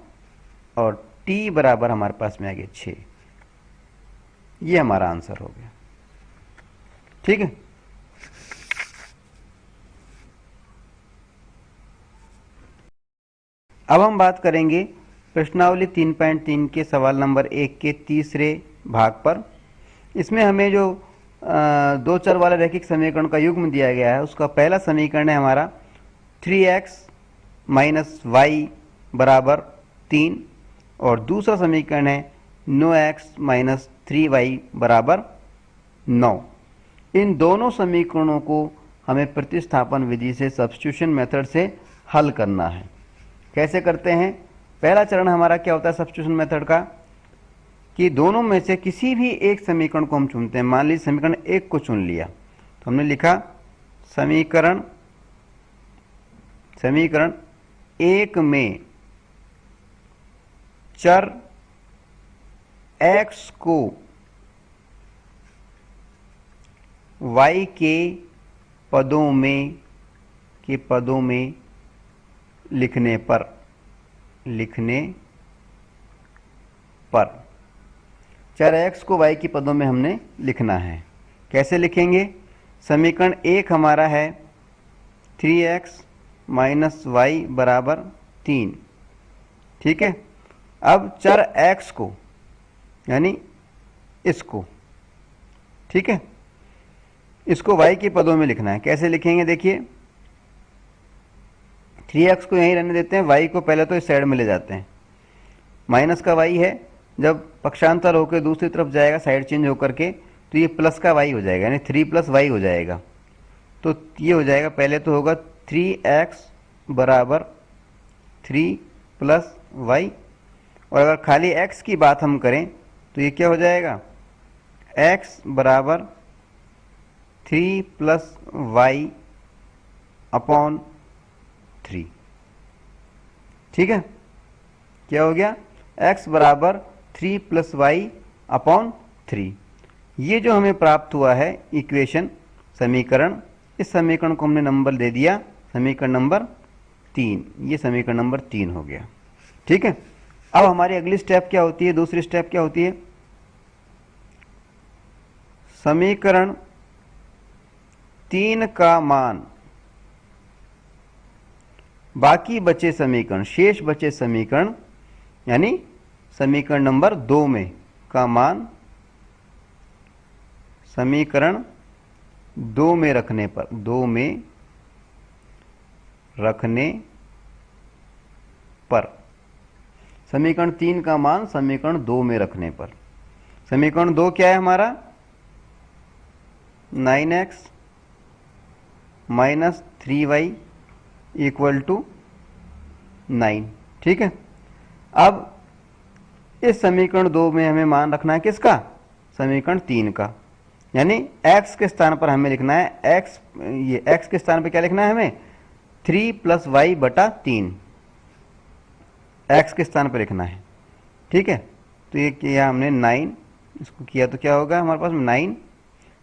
और t बराबर हमारे पास में आ गया 6। ये हमारा आंसर हो गया। ठीक है, अब हम बात करेंगे प्रश्नावली 3.3 के सवाल नंबर 1 के तीसरे भाग पर। इसमें हमें जो 2 चर वाले रैखिक समीकरण का युग्म दिया गया है, उसका पहला समीकरण है हमारा 3x - y बराबर 3, और दूसरा समीकरण है 9x - 3y बराबर 9। इन दोनों समीकरणों को हमें प्रतिस्थापन विधि से, सब्स्टिट्यूशन मेथड से हल करना है। कैसे करते हैं, पहला चरण हमारा क्या होता है सब्स्टिट्यूशन मेथड का, कि दोनों में से किसी भी एक समीकरण को हम चुनते हैं। मान लीजिए समीकरण 1 को चुन लिया, तो हमने लिखा समीकरण 1 में चर x को y के पदों में लिखने पर चर x को y के पदों में हमने लिखना है। कैसे लिखेंगे, समीकरण 1 हमारा है 3x - y बराबर 3। ठीक है, अब चर x को यानी इसको, ठीक है, इसको y के पदों में लिखना है। कैसे लिखेंगे, देखिए 3x को यहीं रहने देते हैं, y को पहले तो इस साइड में ले जाते हैं, माइनस का y है, जब पक्षांतर होकर दूसरी तरफ जाएगा साइड चेंज होकर के, तो ये प्लस का y हो जाएगा, यानी 3 + y हो जाएगा। तो ये हो जाएगा, पहले तो होगा 3x बराबर 3 प्लस वाई, और अगर खाली x की बात हम करें तो ये क्या हो जाएगा, x बराबर 3 प्लस वाई अपॉन 3। ठीक है, क्या हो गया, x बराबर 3 प्लस वाई अपॉन 3। ये जो हमें प्राप्त हुआ है इक्वेशन, समीकरण, इस समीकरण को हमने नंबर दे दिया समीकरण नंबर 3। ये समीकरण नंबर 3 हो गया। ठीक है, अब हमारी अगली स्टेप क्या होती है, दूसरी स्टेप क्या होती है, समीकरण 3 का मान बाकी बचे समीकरण, शेष बचे समीकरण यानी समीकरण नंबर 2 में का मान समीकरण 2 में रखने पर, 2 में रखने पर, समीकरण 3 का मान समीकरण 2 में रखने पर। समीकरण 2 क्या है हमारा, 9x minus 3y equal to 9। ठीक है, अब इस समीकरण 2 में हमें मान रखना है किसका, समीकरण 3 का, यानी x के स्थान पर हमें लिखना है x, ये x के स्थान पर क्या लिखना है हमें, 3 प्लस वाई बटा 3 x के स्थान पर लिखना है। ठीक है, तो ये किया हमने 9, इसको किया तो क्या होगा हमारे पास 9,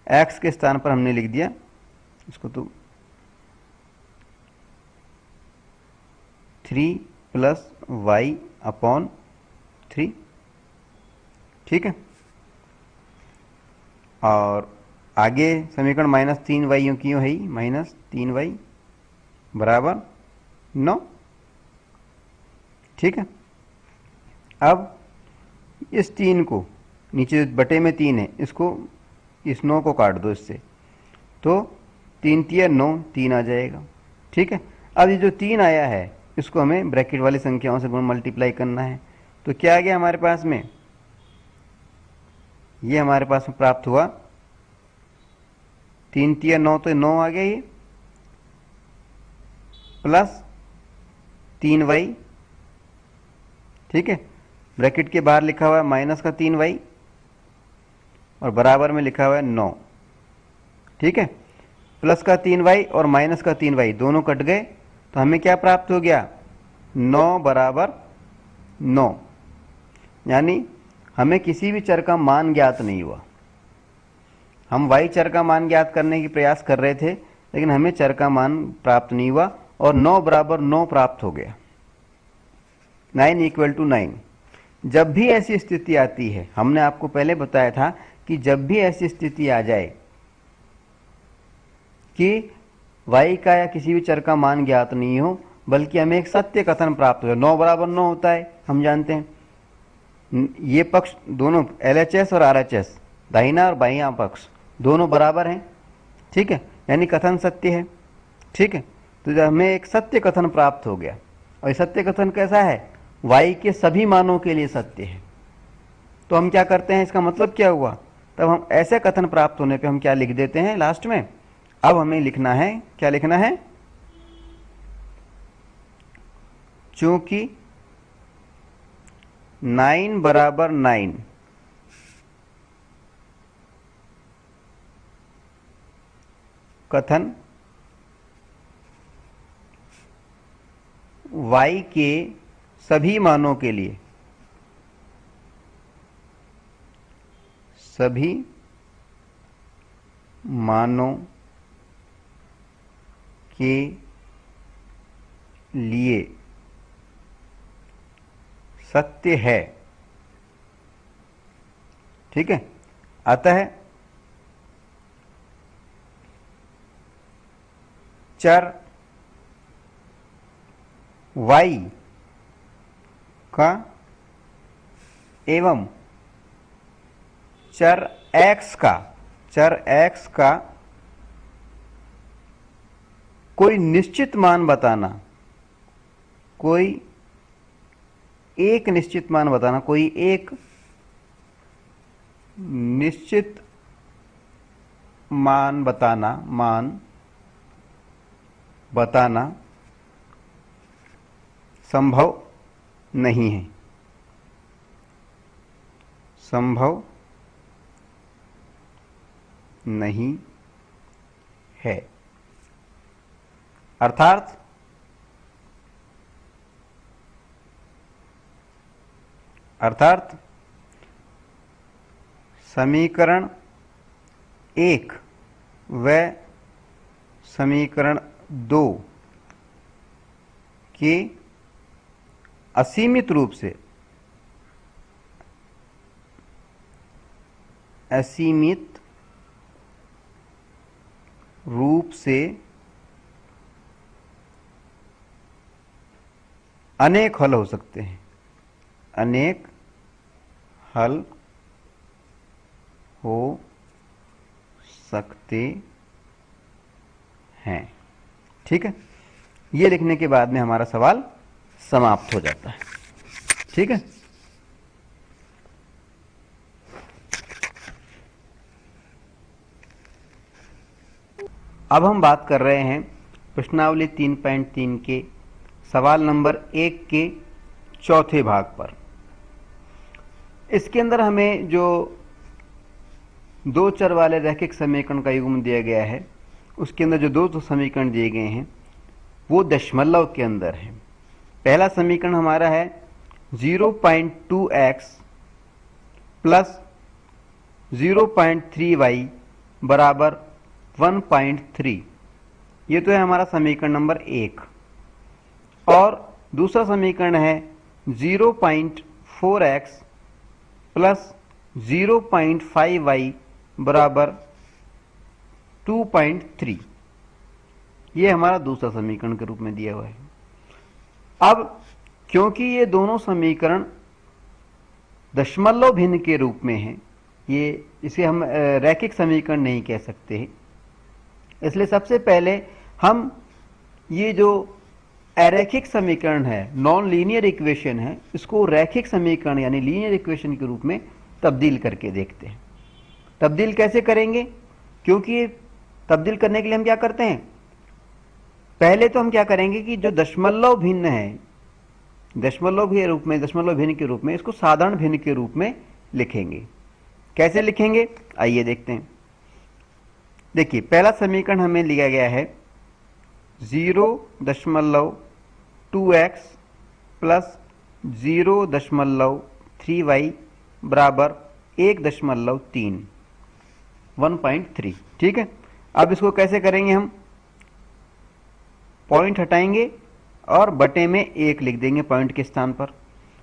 x के स्थान पर हमने लिख दिया इसको, तो 3 प्लस वाई अपॉन 3। ठीक है, और आगे समीकरण माइनस 3y यूँ की यूँ है ही, माइनस 3y बराबर 9। ठीक है, अब इस 3 को, नीचे बटे में 3 है, इसको, इस 9 को काट दो इससे, तो 3 तिया 9, 3 आ जाएगा। ठीक है, अब ये जो 3 आया है इसको हमें ब्रैकेट वाली संख्याओं से मल्टीप्लाई करना है, तो क्या आ गया हमारे पास में, ये हमारे पास में प्राप्त हुआ 3 तिया 9, तो 9 आ गया ये, प्लस 3y। ठीक है, ब्रैकेट के बाहर लिखा हुआ है माइनस का 3y और बराबर में लिखा हुआ है 9। ठीक है, प्लस का 3y और माइनस का 3y दोनों कट गए, तो हमें क्या प्राप्त हो गया, 9 बराबर 9, यानी हमें किसी भी चर का मान ज्ञात नहीं हुआ। हम y चर का मान ज्ञात करने की प्रयास कर रहे थे, लेकिन हमें चर का मान प्राप्त नहीं हुआ, और 9 बराबर 9 प्राप्त हो गया, 9 इक्वल टू 9। जब भी ऐसी स्थिति आती है, हमने आपको पहले बताया था कि जब भी ऐसी स्थिति आ जाए कि y का या किसी भी चर का मान ज्ञात नहीं हो, बल्कि हमें एक सत्य कथन प्राप्त हो, 9 बराबर 9 होता है, हम जानते हैं। ये पक्ष दोनों LHS और RHS, दाहिना और बायां पक्ष दोनों बराबर हैं। ठीक है, यानी कथन सत्य है। ठीक है, तो जब हमें एक सत्य कथन प्राप्त हो गया, और ये सत्य कथन कैसा है, y के सभी मानों के लिए सत्य है, तो हम क्या करते हैं, इसका मतलब क्या हुआ, तब हम ऐसे कथन प्राप्त होने पे हम क्या लिख देते हैं लास्ट में, अब हमें लिखना है, क्या लिखना है, चूंकि 9 बराबर 9 कथन y के सभी मानों के लिए, सभी मानों के लिए सत्य है। ठीक है, अतः चर y का एवं चर x का कोई निश्चित मान बताना, कोई एक निश्चित मान बताना, कोई एक निश्चित मान बताना संभव नहीं है, संभव नहीं है। अर्थात समीकरण 1 व समीकरण 2 के असीमित रूप से अनेक हल हो सकते हैं, अनेक हल हो सकते हैं। ठीक है, ये लिखने के बाद में हमारा सवाल समाप्त हो जाता है। ठीक है, अब हम बात कर रहे हैं प्रश्नावली 3.3 के सवाल नंबर 1 के चौथे भाग पर। इसके अंदर हमें जो दो चर वाले रैखिक समीकरण का युग्म दिया गया है, उसके अंदर जो दो समीकरण दिए गए हैं वो दशमलव के अंदर है। पहला समीकरण हमारा है 0.2x प्लस 0.3y बराबर 1.3। ये तो है हमारा समीकरण नंबर 1। और दूसरा समीकरण है 0.4x प्लस 0.5y बराबर 2.3। ये हमारा दूसरा समीकरण के रूप में दिया हुआ है। अब क्योंकि ये दोनों समीकरण दशमलव भिन्न के रूप में हैं, ये इसे हम रैखिक समीकरण नहीं कह सकते हैं, इसलिए सबसे पहले हम ये जो अरैखिक समीकरण है, नॉन लीनियर इक्वेशन है, इसको रैखिक समीकरण यानी लीनियर इक्वेशन के रूप में तब्दील करके देखते हैं। तब्दील कैसे करेंगे? क्योंकि तब्दील करने के लिए हम क्या करते हैं, पहले तो हम क्या करेंगे कि जो दशमलव भिन्न है, दशमलव भिन्न के रूप में इसको साधारण भिन्न के रूप में लिखेंगे। कैसे लिखेंगे आइए देखते हैं। देखिए पहला समीकरण हमें लिया गया है 0.2x प्लस 0.3y बराबर 1.3 1.3। ठीक है, अब इसको कैसे करेंगे हम, पॉइंट हटाएंगे और बटे में 1 लिख देंगे पॉइंट के स्थान पर।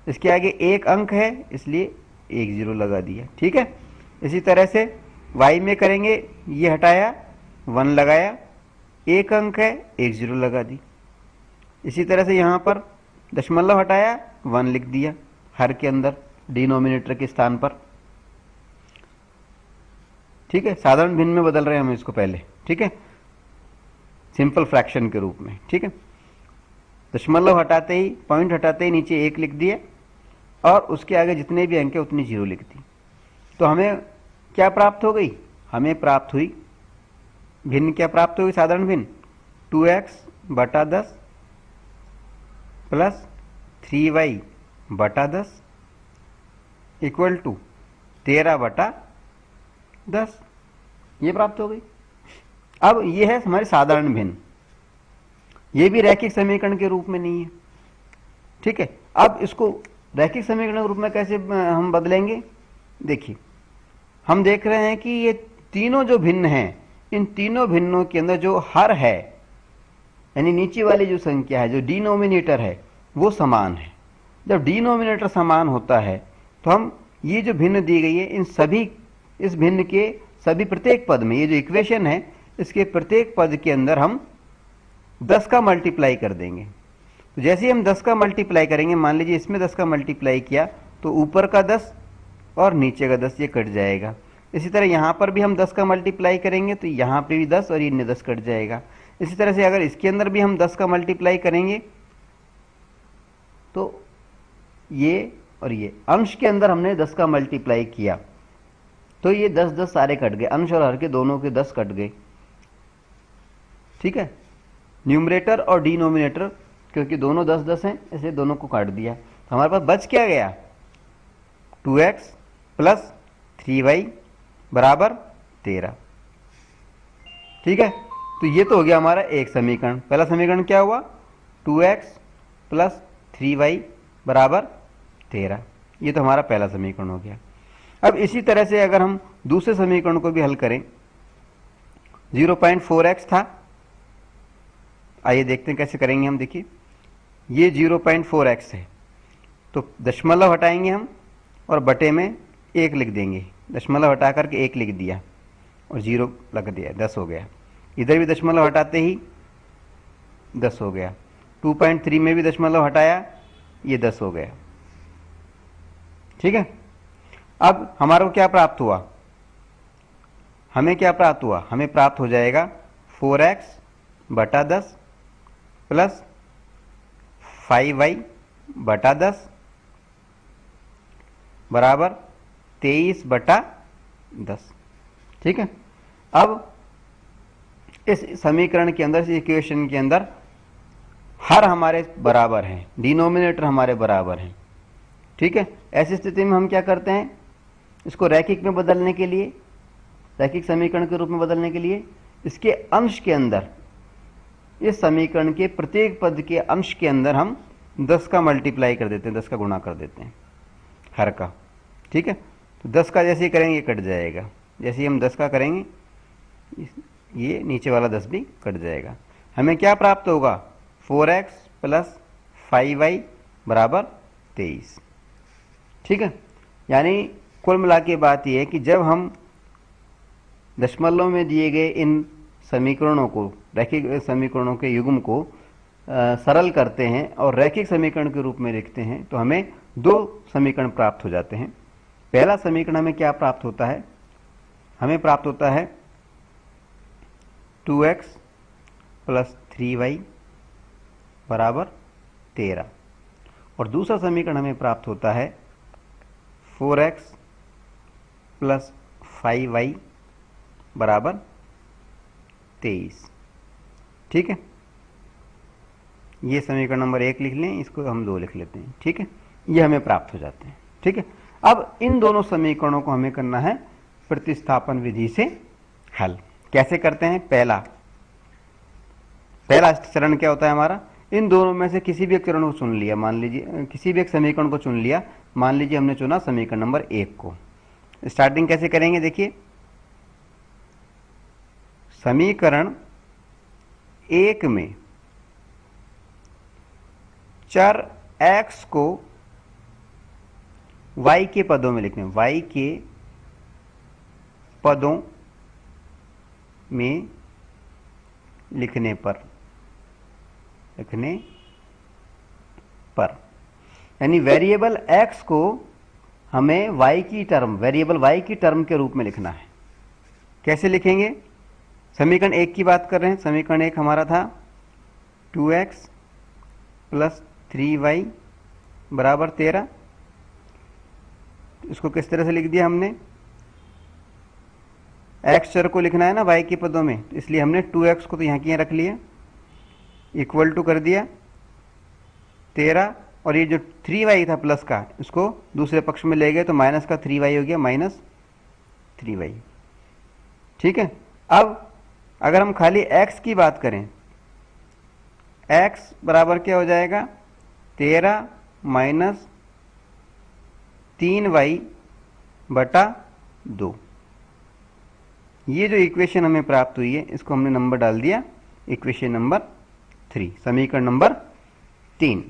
इसके आगे एक अंक है इसलिए 1 0 लगा दिया। ठीक है, इसी तरह से y में करेंगे, ये हटाया 1 लगाया, एक अंक है 1 0 लगा दी। इसी तरह से यहां पर दशमलव हटाया 1 लिख दिया हर के अंदर डिनोमिनेटर के स्थान पर। ठीक है, साधारण भिन्न में बदल रहे हैं हम इसको पहले। ठीक है, सिंपल फ्रैक्शन के रूप में। ठीक है, दशमलव हटाते ही, पॉइंट हटाते ही नीचे 1 लिख दिया और उसके आगे जितने भी अंक है उतनी 0 लिख दी। तो हमें क्या प्राप्त हो गई, हमें प्राप्त हुई भिन्न, क्या प्राप्त हुई, साधारण भिन्न 2x बटा 10 प्लस 3y बटा 10 इक्वल टू 13 बटा 10, ये प्राप्त हो गई। अब ये है हमारे साधारण भिन्न, ये भी रैखिक समीकरण के रूप में नहीं है। ठीक है, अब इसको रैखिक समीकरण के रूप में कैसे हम बदलेंगे, देखिए हम देख रहे हैं कि ये तीनों जो भिन्न हैं, इन तीनों भिन्नों के अंदर जो हर है यानी नीचे वाली जो संख्या है, जो डिनोमिनेटर है, वो समान है। जब डिनोमिनेटर समान होता है तो हम ये जो भिन्न दी गई है, इन सभी, इस भिन्न के सभी प्रत्येक पद में, ये जो इक्वेशन है इसके प्रत्येक पद के अंदर हम 10 का मल्टीप्लाई कर देंगे। तो जैसे ही हम 10 का मल्टीप्लाई करेंगे, मान लीजिए इसमें 10 का मल्टीप्लाई किया तो ऊपर का 10 और नीचे का 10 ये कट जाएगा। इसी तरह यहाँ पर भी हम 10 का मल्टीप्लाई करेंगे तो यहाँ पे भी 10 और ये 10 कट जाएगा। इसी तरह से अगर इसके अंदर भी हम 10 का मल्टीप्लाई करेंगे तो ये और ये अंश के अंदर हमने 10 का मल्टीप्लाई किया तो ये 10 10 सारे कट गए, अंश और हर के दोनों के 10 कट गए। ठीक है, न्यूमरेटर और डिनोमिनेटर क्योंकि दोनों 10 10 हैं, इसलिए दोनों को काट दिया। तो हमारे पास बच क्या गया, 2x प्लस 3y बराबर 13। ठीक है, तो ये तो हो गया हमारा एक समीकरण। पहला समीकरण क्या हुआ, 2x प्लस 3y बराबर 13। ये तो हमारा पहला समीकरण हो गया। अब इसी तरह से अगर हम दूसरे समीकरण को भी हल करें, 0.4x था, आइए देखते हैं कैसे करेंगे हम। देखिए ये 0.4x है, तो दशमलव हटाएंगे हम और बटे में 1 लिख देंगे। दशमलव हटा करके 1 लिख दिया और 0 लग दिया, 10 हो गया। इधर भी दशमलव हटाते ही 10 हो गया। 2.3 में भी दशमलव हटाया, ये 10 हो गया। ठीक है, अब हमारे को क्या प्राप्त हुआ, हमें क्या प्राप्त हुआ, हमें प्राप्त हो जाएगा 4x बटा 10 प्लस 5y बटा 10 बराबर 23 बटा 10। ठीक है, अब इस समीकरण के अंदर, इस इक्वेशन के अंदर हर हमारे बराबर हैं, डिनोमिनेटर हमारे बराबर हैं। ठीक है, ऐसी स्थिति में हम क्या करते हैं, इसको रैखिक में बदलने के लिए, रैखिक समीकरण के रूप में बदलने के लिए इसके अंश के अंदर, इस समीकरण के प्रत्येक पद के अंश के अंदर हम 10 का मल्टीप्लाई कर देते हैं, 10 का गुणा कर देते हैं हर का। ठीक है, तो 10 का जैसे ही करेंगे कट जाएगा, जैसे ही हम 10 का करेंगे ये नीचे वाला 10 भी कट जाएगा। हमें क्या प्राप्त होगा, 4x प्लस 5y बराबर 23। ठीक है, यानी कुल मिला के बात यह है कि जब हम दशमलव में दिए गए इन समीकरणों को, रैखिक समीकरणों के युग्म को सरल करते हैं और रैखिक समीकरण के रूप में लिखते हैं, तो हमें 2 समीकरण प्राप्त हो जाते हैं। पहला समीकरण हमें क्या प्राप्त होता है, हमें प्राप्त होता है 2x प्लस 3y बराबर 13, और दूसरा समीकरण हमें प्राप्त होता है 4x प्लस 5y बराबर 23। ठीक है, ये समीकरण नंबर 1 लिख लें, इसको हम 2 लिख लेते हैं। ठीक है, ये हमें प्राप्त हो जाते हैं। ठीक है, अब इन दोनों समीकरणों को हमें करना है प्रतिस्थापन विधि से हल। कैसे करते हैं, पहला चरण क्या होता है हमारा, इन दोनों में से किसी भी एक चरण को चुन लिया, मान लीजिए किसी भी एक समीकरण को चुन लिया, मान लीजिए हमने चुना समीकरण नंबर 1 को। स्टार्टिंग कैसे करेंगे, देखिए समीकरण 1 में चर x को y के पदों में लिखने, y के पदों में लिखने पर यानी वेरिएबल x को हमें y की टर्म, वेरिएबल y की टर्म के रूप में लिखना है। कैसे लिखेंगे, समीकरण 1 की बात कर रहे हैं। समीकरण 1 हमारा था 2x प्लस 3y बराबर 13। इसको किस तरह से लिख दिया हमने, x चर को लिखना है ना y के पदों में, तो इसलिए हमने 2x को तो यहाँ की यहाँ रख लिया, इक्वल टू कर दिया 13, और ये जो 3y था प्लस का, इसको दूसरे पक्ष में ले गए तो माइनस का 3y हो गया, माइनस 3y। ठीक है, अब अगर हम खाली x की बात करें, x बराबर क्या हो जाएगा, 13 माइनस 3y बटा 2। ये जो इक्वेशन हमें प्राप्त हुई है, इसको हमने नंबर डाल दिया इक्वेशन नंबर 3, समीकरण नंबर 3।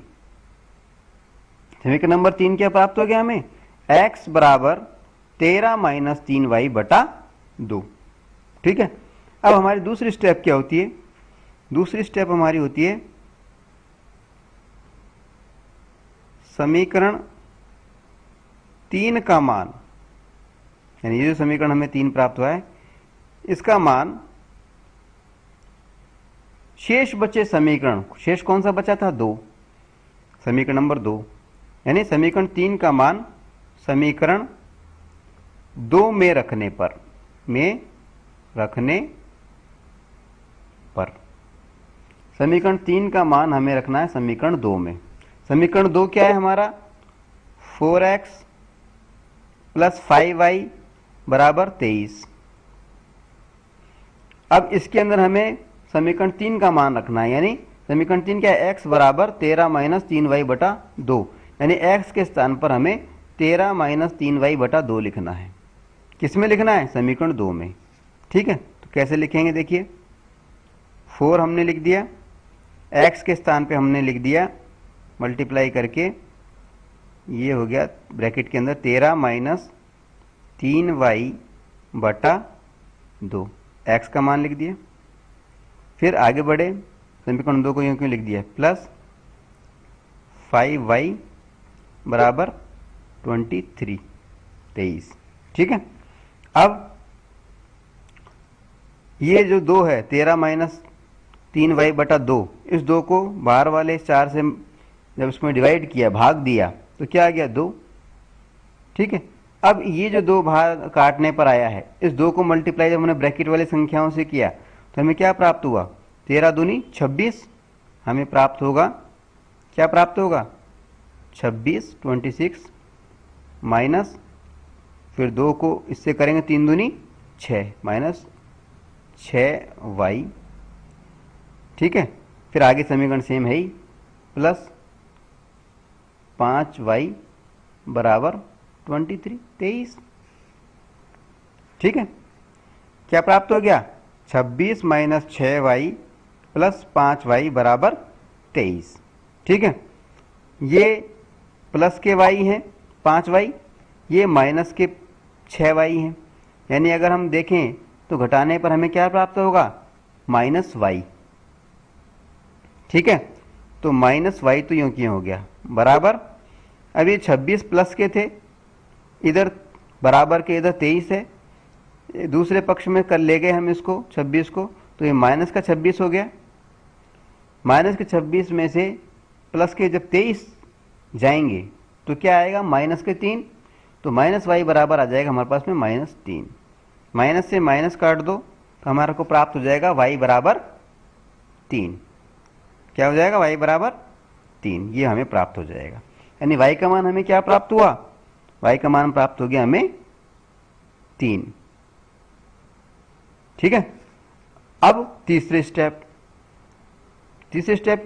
समीकरण नंबर 3 क्या प्राप्त हो गया हमें, x बराबर 13 माइनस 3y बटा 2। ठीक है, अब हमारी दूसरी स्टेप क्या होती है, दूसरी स्टेप हमारी होती है समीकरण 3 का मान, यानी ये जो समीकरण हमें 3 प्राप्त हुआ है, इसका मान शेष बचे समीकरण, शेष कौन सा बचा था, 2, समीकरण नंबर 2, यानी समीकरण 3 का मान समीकरण 2 में रखने पर, समीकरण 3 का मान हमें रखना है समीकरण 2 में। समीकरण 2 क्या है हमारा? 4x प्लस 5y बराबर 23। अब इसके अंदर हमें समीकरण 3 का मान रखना है, यानी समीकरण 3 क्या है? x बराबर 13 माइनस 3y बटा 2, यानी x के स्थान पर हमें 13 माइनस 3y बटा 2 लिखना है। किस में लिखना है? समीकरण 2 में। ठीक है, तो कैसे लिखेंगे देखिए, 4 हमने लिख दिया, x के स्थान पे हमने लिख दिया मल्टीप्लाई करके, ये हो गया ब्रैकेट के अंदर 13 माइनस 3y बटा 2, x का मान लिख दिया। फिर आगे बढ़े, समीकरण 2 को यूं क्यों लिख दिया? प्लस 5y बराबर 23। ठीक है, अब ये जो 2 है 13 माइनस 3y बटा 2, इस 2 को बाहर वाले 4 से जब इसमें डिवाइड किया, भाग दिया, तो क्या आ गया? 2। ठीक है, अब ये जो 2 बाहर काटने पर आया है, इस 2 को मल्टीप्लाई जब हमने ब्रैकेट वाली संख्याओं से किया तो हमें क्या प्राप्त हुआ? 13 दूनी 26 हमें प्राप्त होगा। क्या प्राप्त होगा? 26 माइनस, फिर 2 को इससे करेंगे 3 दूनी 6 माइनस 6y। ठीक है, फिर आगे समीकरण सेम है ही, प्लस 5y बराबर 23। ठीक है, क्या प्राप्त हो गया? 26 माइनस 6y प्लस 5y बराबर 23। ठीक है, ये प्लस के y हैं 5y, ये माइनस के 6y हैं, यानी अगर हम देखें तो घटाने पर हमें क्या प्राप्त होगा? Minus y। ठीक है, तो माइनस y तो यूं क्यों हो गया बराबर, अब ये 26 प्लस के थे, इधर बराबर के इधर 23 है, दूसरे पक्ष में कर ले गए हम इसको 26 को, तो ये माइनस का 26 हो गया। माइनस के 26 में से प्लस के जब 23 जाएंगे तो क्या आएगा? माइनस के 3, तो माइनस y बराबर आ जाएगा हमारे पास में -3। माइनस से माइनस काट दो तो हमारे को प्राप्त हो जाएगा y बराबर 3। क्या हो जाएगा? y बराबर 3, ये हमें प्राप्त हो जाएगा। यानी y का मान हमें क्या प्राप्त हुआ? y का मान प्राप्त हो गया हमें 3। ठीक है, अब तीसरे स्टेप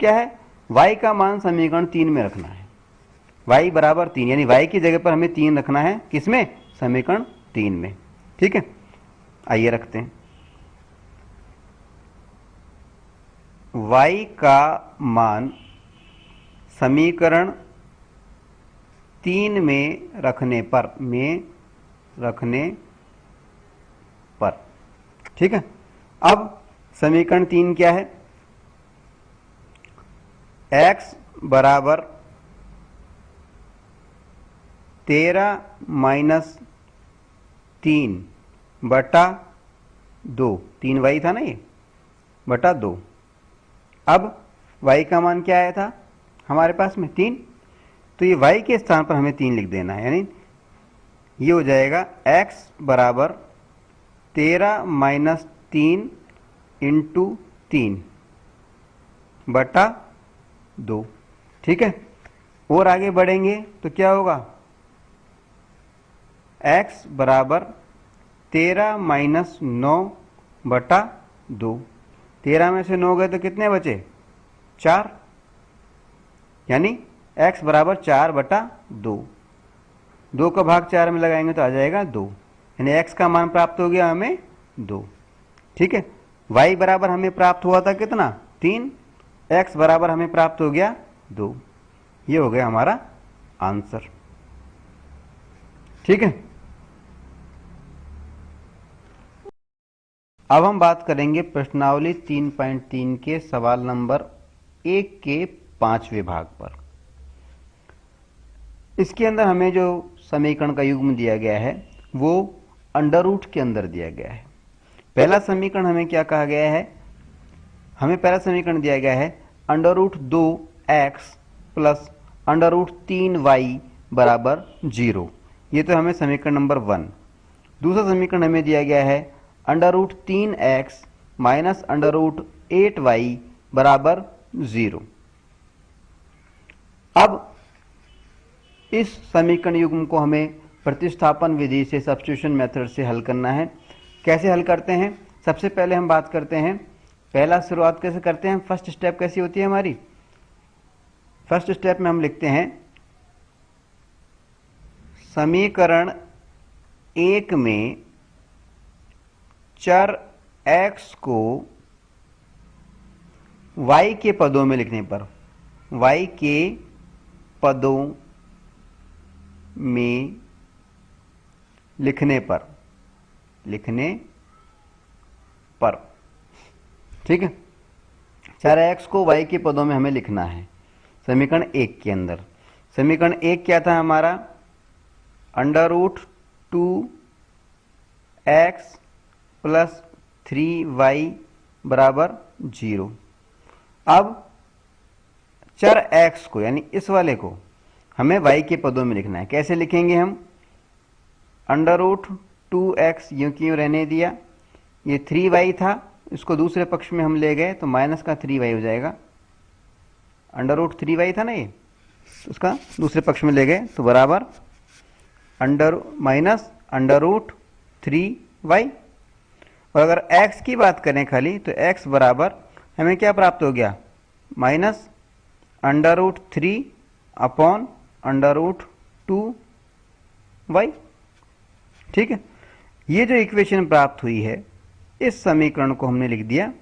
क्या है? y का मान समीकरण 3 में रखना है, y बराबर 3, यानी y की जगह पर हमें 3 रखना है। किसमें? समीकरण 3 में। ठीक है, आइए रखते हैं। y का मान समीकरण 3 में रखने पर ठीक है, अब समीकरण 3 क्या है? x बराबर 13 माइनस 3 बटा 2, 3y था ना ये, बटा 2। अब y का मान क्या आया था हमारे पास में? 3, तो ये y के स्थान पर हमें 3 लिख देना है, यानी ये हो जाएगा x बराबर 13 माइनस 3 इंटू 3 बटा 2। ठीक है, और आगे बढ़ेंगे तो क्या होगा? x बराबर 13 माइनस 9 बटा 2। 13 में से 9 गए तो कितने बचे? 4, यानी x बराबर 4 बटा 2। 2 का भाग 4 में लगाएंगे तो आ जाएगा 2, यानी x का मान प्राप्त हो गया हमें 2। ठीक है, y बराबर हमें प्राप्त हुआ था कितना? 3, x बराबर हमें प्राप्त हो गया 2। ये हो गया हमारा आंसर। ठीक है, अब हम बात करेंगे प्रश्नावली 3.3 के सवाल नंबर 1 के 5वें भाग पर। इसके अंदर हमें जो समीकरण का युग्म दिया गया है वो अंडर रूट के अंदर दिया गया है। पहला समीकरण हमें क्या कहा गया है? हमें पहला समीकरण दिया गया है under root 2x plus under root 3y बराबर 0। ये तो हमें समीकरण नंबर 1। दूसरा समीकरण हमें दिया गया है under root 3x minus under root 8y बराबर 0। अब इस समीकरण युग्म को हमें प्रतिस्थापन विधि से, सब्स्टिट्यूशन मेथड से हल करना है। कैसे हल करते हैं? सबसे पहले हम बात करते हैं, पहला शुरुआत कैसे करते हैं, फर्स्ट स्टेप कैसी होती है हमारी। फर्स्ट स्टेप में हम लिखते हैं समीकरण 1 में चर x को y के पदों में लिखने पर, y के पदों में लिखने पर, ठीक है। चर x को y के पदों में हमें लिखना है समीकरण 1 के अंदर। समीकरण 1 क्या था हमारा? √2x + 3y बराबर 0। अब चर x को, यानी इस वाले को, हमें y के पदों में लिखना है। कैसे लिखेंगे हम? √2x यूं की यूं रहने दिया, ये 3y था, इसको दूसरे पक्ष में हम ले गए तो माइनस का 3y हो जाएगा। √3y था ना ये, उसका दूसरे पक्ष में ले गए तो बराबर माइनस √3y। और अगर x की बात करें खाली, तो x बराबर हमें क्या प्राप्त हो गया? माइनस √3 अपॉन √2y, ठीक है। ये जो इक्वेशन प्राप्त हुई है, इस समीकरण को हमने लिख दिया,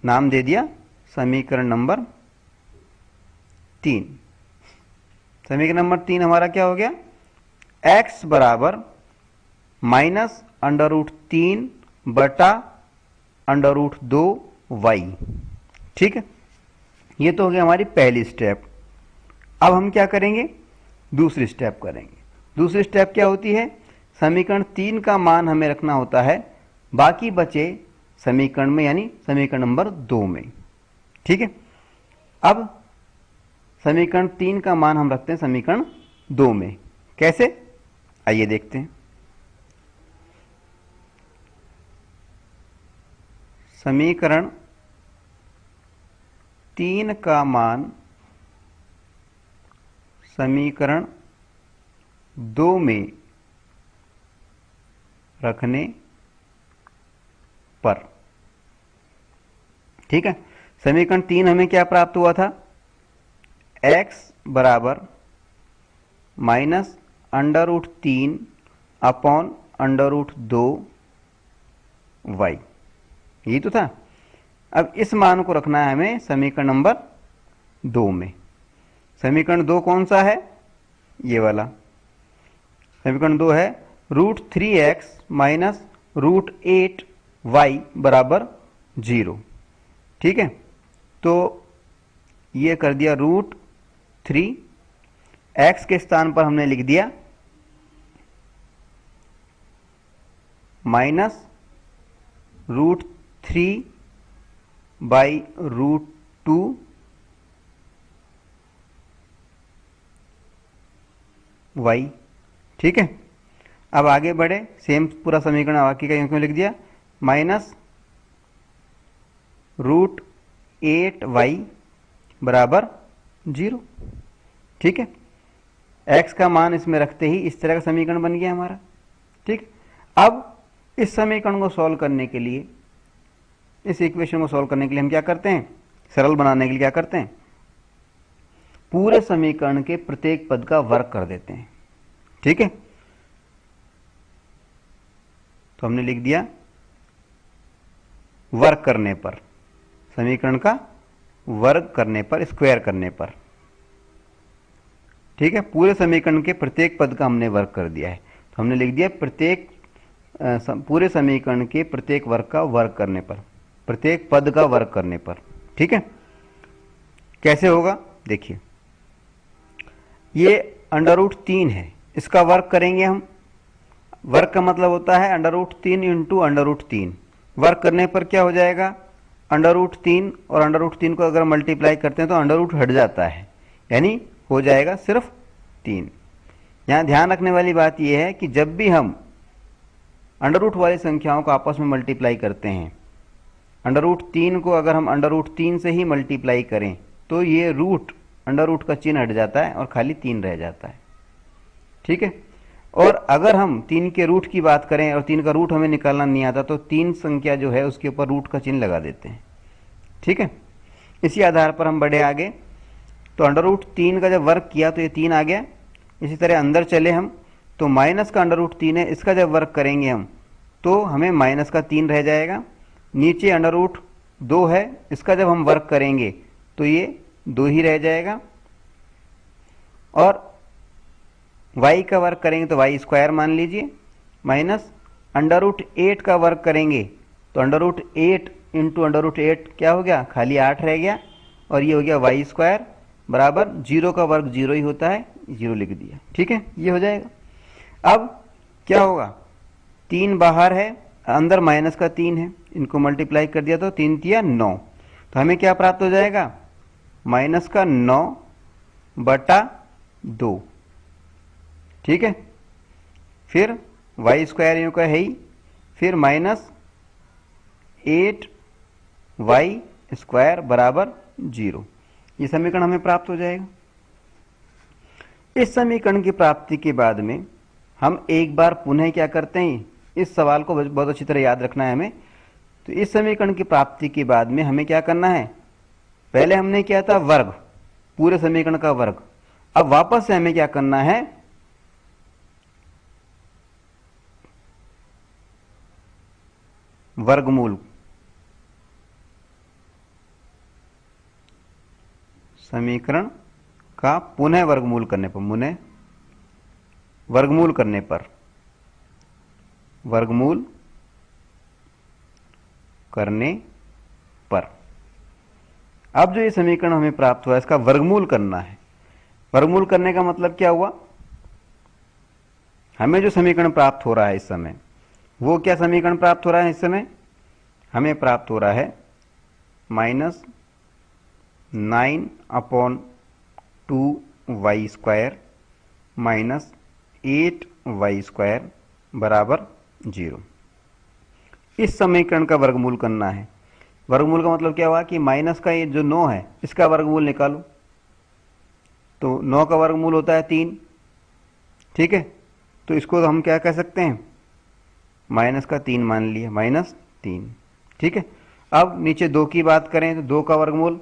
नाम दे दिया समीकरण नंबर 3। समीकरण नंबर 3 हमारा क्या हो गया? x बराबर माइनस √3 बटा √2y, ठीक है। ये तो हो गया हमारी पहली स्टेप। अब हम क्या करेंगे? दूसरी स्टेप करेंगे। दूसरी स्टेप क्या होती है? समीकरण 3 का मान हमें रखना होता है बाकी बचे समीकरण में, यानी समीकरण नंबर 2 में, ठीक है। अब समीकरण 3 का मान हम रखते हैं समीकरण 2 में। कैसे? आइए देखते हैं। समीकरण 3 का मान समीकरण 2 में रखने पर, ठीक है। समीकरण 3 हमें क्या प्राप्त हुआ था? x बराबर माइनस √3 अपॉन √2y, यही तो था। अब इस मान को रखना है हमें समीकरण नंबर 2 में। समीकरण 2 कौन सा है? ये वाला। समीकरण 2 है √3x माइनस √8y बराबर 0, ठीक है। तो ये कर दिया √3, x के स्थान पर हमने लिख दिया माइनस √3 बाई √2 y, ठीक है। अब आगे बढ़े, सेम पूरा समीकरण बाकी का यूं लिख दिया, माइनस √8y बराबर 0, ठीक है। x का मान इसमें रखते ही इस तरह का समीकरण बन गया हमारा, ठीक। अब इस समीकरण को सॉल्व करने के लिए, इस इक्वेशन को सॉल्व करने के लिए हम क्या करते हैं? सरल बनाने के लिए क्या करते हैं? पूरे समीकरण के प्रत्येक पद का वर्ग कर देते हैं, ठीक है। तो हमने लिख दिया वर्ग करने पर, समीकरण का वर्ग करने पर, स्क्वायर करने पर, ठीक है। पूरे समीकरण के प्रत्येक पद का हमने वर्ग कर दिया है। तो हमने लिख दिया पूरे समीकरण के प्रत्येक वर्ग का वर्ग करने पर, प्रत्येक पद का वर्ग करने पर, ठीक है। कैसे होगा? देखिए, ये √3 है, इसका वर्ग करेंगे हम। वर्ग का मतलब होता है √3 इंटू √3। वर्ग करने पर क्या हो जाएगा? √3 और √3 को अगर मल्टीप्लाई करते हैं तो अंडर हट जाता है, यानी हो जाएगा सिर्फ 3। यहाँ ध्यान रखने वाली बात यह है कि जब भी हम अंडर रूट वाली संख्याओं को आपस में मल्टीप्लाई करते हैं अंडर रूट 3 को अगर हम अंडर रूट 3 से ही मल्टीप्लाई करें तो ये रूट अंडर रूट का चिन्ह हट जाता है और खाली 3 रह जाता है। ठीक है, और अगर हम 3 के रूट की बात करें और 3 का रूट हमें निकालना नहीं आता तो 3 संख्या जो है उसके ऊपर रूट का चिन्ह लगा देते हैं। ठीक है, इसी आधार पर हम बढ़े आगे। तो अंडर रूट 3 का जब वर्क किया तो ये 3 आ गया। इसी तरह अंदर चले हम तो माइनस का अंडर रूट 3 है, इसका जब वर्क करेंगे हम तो हमें माइनस का 3 रह जाएगा। नीचे अंडर रूट 2 है, इसका जब हम वर्क करेंगे तो ये 2 ही रह जाएगा। और y का वर्क करेंगे तो y स्क्वायर मान लीजिए, माइनस अंडर रूट 8 का वर्क करेंगे तो under root 8 into under root 8 क्या हो गया, खाली 8 रह गया। और ये हो गया y स्क्वायर बराबर 0 का वर्ग 0 ही होता है, 0 लिख दिया। ठीक है, ये हो जाएगा। अब क्या होगा, 3 बाहर है, अंदर माइनस का 3 है, इनको मल्टीप्लाई कर दिया तो 3 तिया 9। तो हमें क्या प्राप्त हो जाएगा, माइनस का 9 बटा 2। ठीक है, फिर y स्क्वायर यूं का है ही, फिर माइनस 8y स्क्वायर बराबर 0। ये समीकरण हमें प्राप्त हो जाएगा। इस समीकरण की प्राप्ति के बाद में हम एक बार पुनः क्या करते हैं, इस सवाल को बहुत अच्छी तरह याद रखना है हमें। तो इस समीकरण की प्राप्ति के बाद में हमें क्या करना है, पहले हमने किया था वर्ग, पूरे समीकरण का वर्ग। अब वापस से हमें क्या करना है, वर्गमूल। समीकरण का पुनः वर्गमूल करने पर, वर्गमूल करने पर, वर्गमूल करने पर अब जो ये समीकरण हमें प्राप्त हुआ इसका वर्गमूल करना है। वर्गमूल करने का मतलब क्या हुआ, हमें जो समीकरण प्राप्त हो रहा है इस समय, वो क्या समीकरण प्राप्त हो रहा है इस समय, हमें प्राप्त हो रहा है minus 9/2y square minus 8y square बराबर 0। इस समीकरण का वर्गमूल करना है। वर्गमूल का मतलब क्या हुआ कि माइनस का ये जो 9 है इसका वर्गमूल निकालो। तो 9 का वर्गमूल होता है 3। ठीक है, तो इसको हम क्या कह सकते हैं, माइनस का 3 मान लिया, माइनस 3। ठीक है, अब नीचे 2 की बात करें तो 2 का वर्गमूल,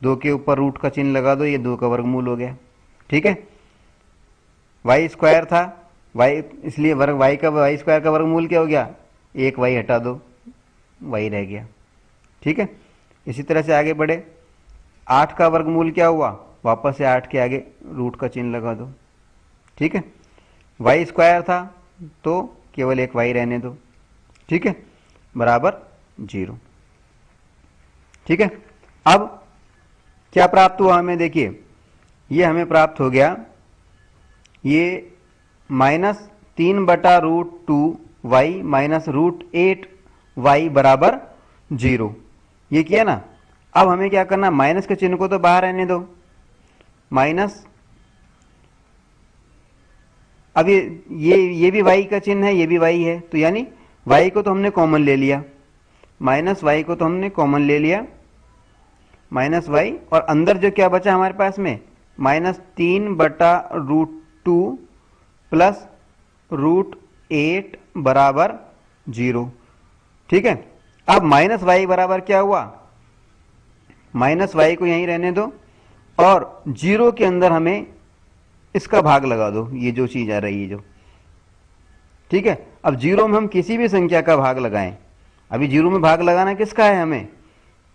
2 के ऊपर रूट का चिन्ह लगा दो, ये 2 का वर्गमूल हो गया। ठीक है, y स्क्वायर था, y इसलिए वर्ग y स्क्वायर का वर्गमूल क्या हो गया, 1y हटा दो, y रह गया। ठीक है, इसी तरह से आगे बढ़े, 8 का वर्गमूल क्या हुआ, वापस से 8 के आगे रूट का चिन्ह लगा दो। ठीक है, y स्क्वायर था तो केवल एक y रहने दो। ठीक है, बराबर 0। ठीक है, अब क्या प्राप्त हुआ हमें, देखिए ये हमें प्राप्त हो गया, ये माइनस 3/√2y माइनस √8y बराबर 0, ये किया ना। अब हमें क्या करना, माइनस के चिन्ह को तो बाहर रहने दो, माइनस, अब ये भी y का चिन्ह है, ये भी y है, तो यानी y को तो हमने कॉमन ले लिया, माइनस y को तो हमने कॉमन ले लिया, माइनस y, और अंदर जो क्या बचा हमारे पास में, माइनस 3/√2 प्लस √8 बराबर 0। ठीक है, अब माइनस y बराबर क्या हुआ, माइनस y को यहीं रहने दो और 0 के अंदर हमें इसका भाग लगा दो, ये जो चीज आ रही है जो। ठीक है, अब 0 में हम किसी भी संख्या का भाग लगाएं, अभी 0 में भाग लगाना किसका है, हमें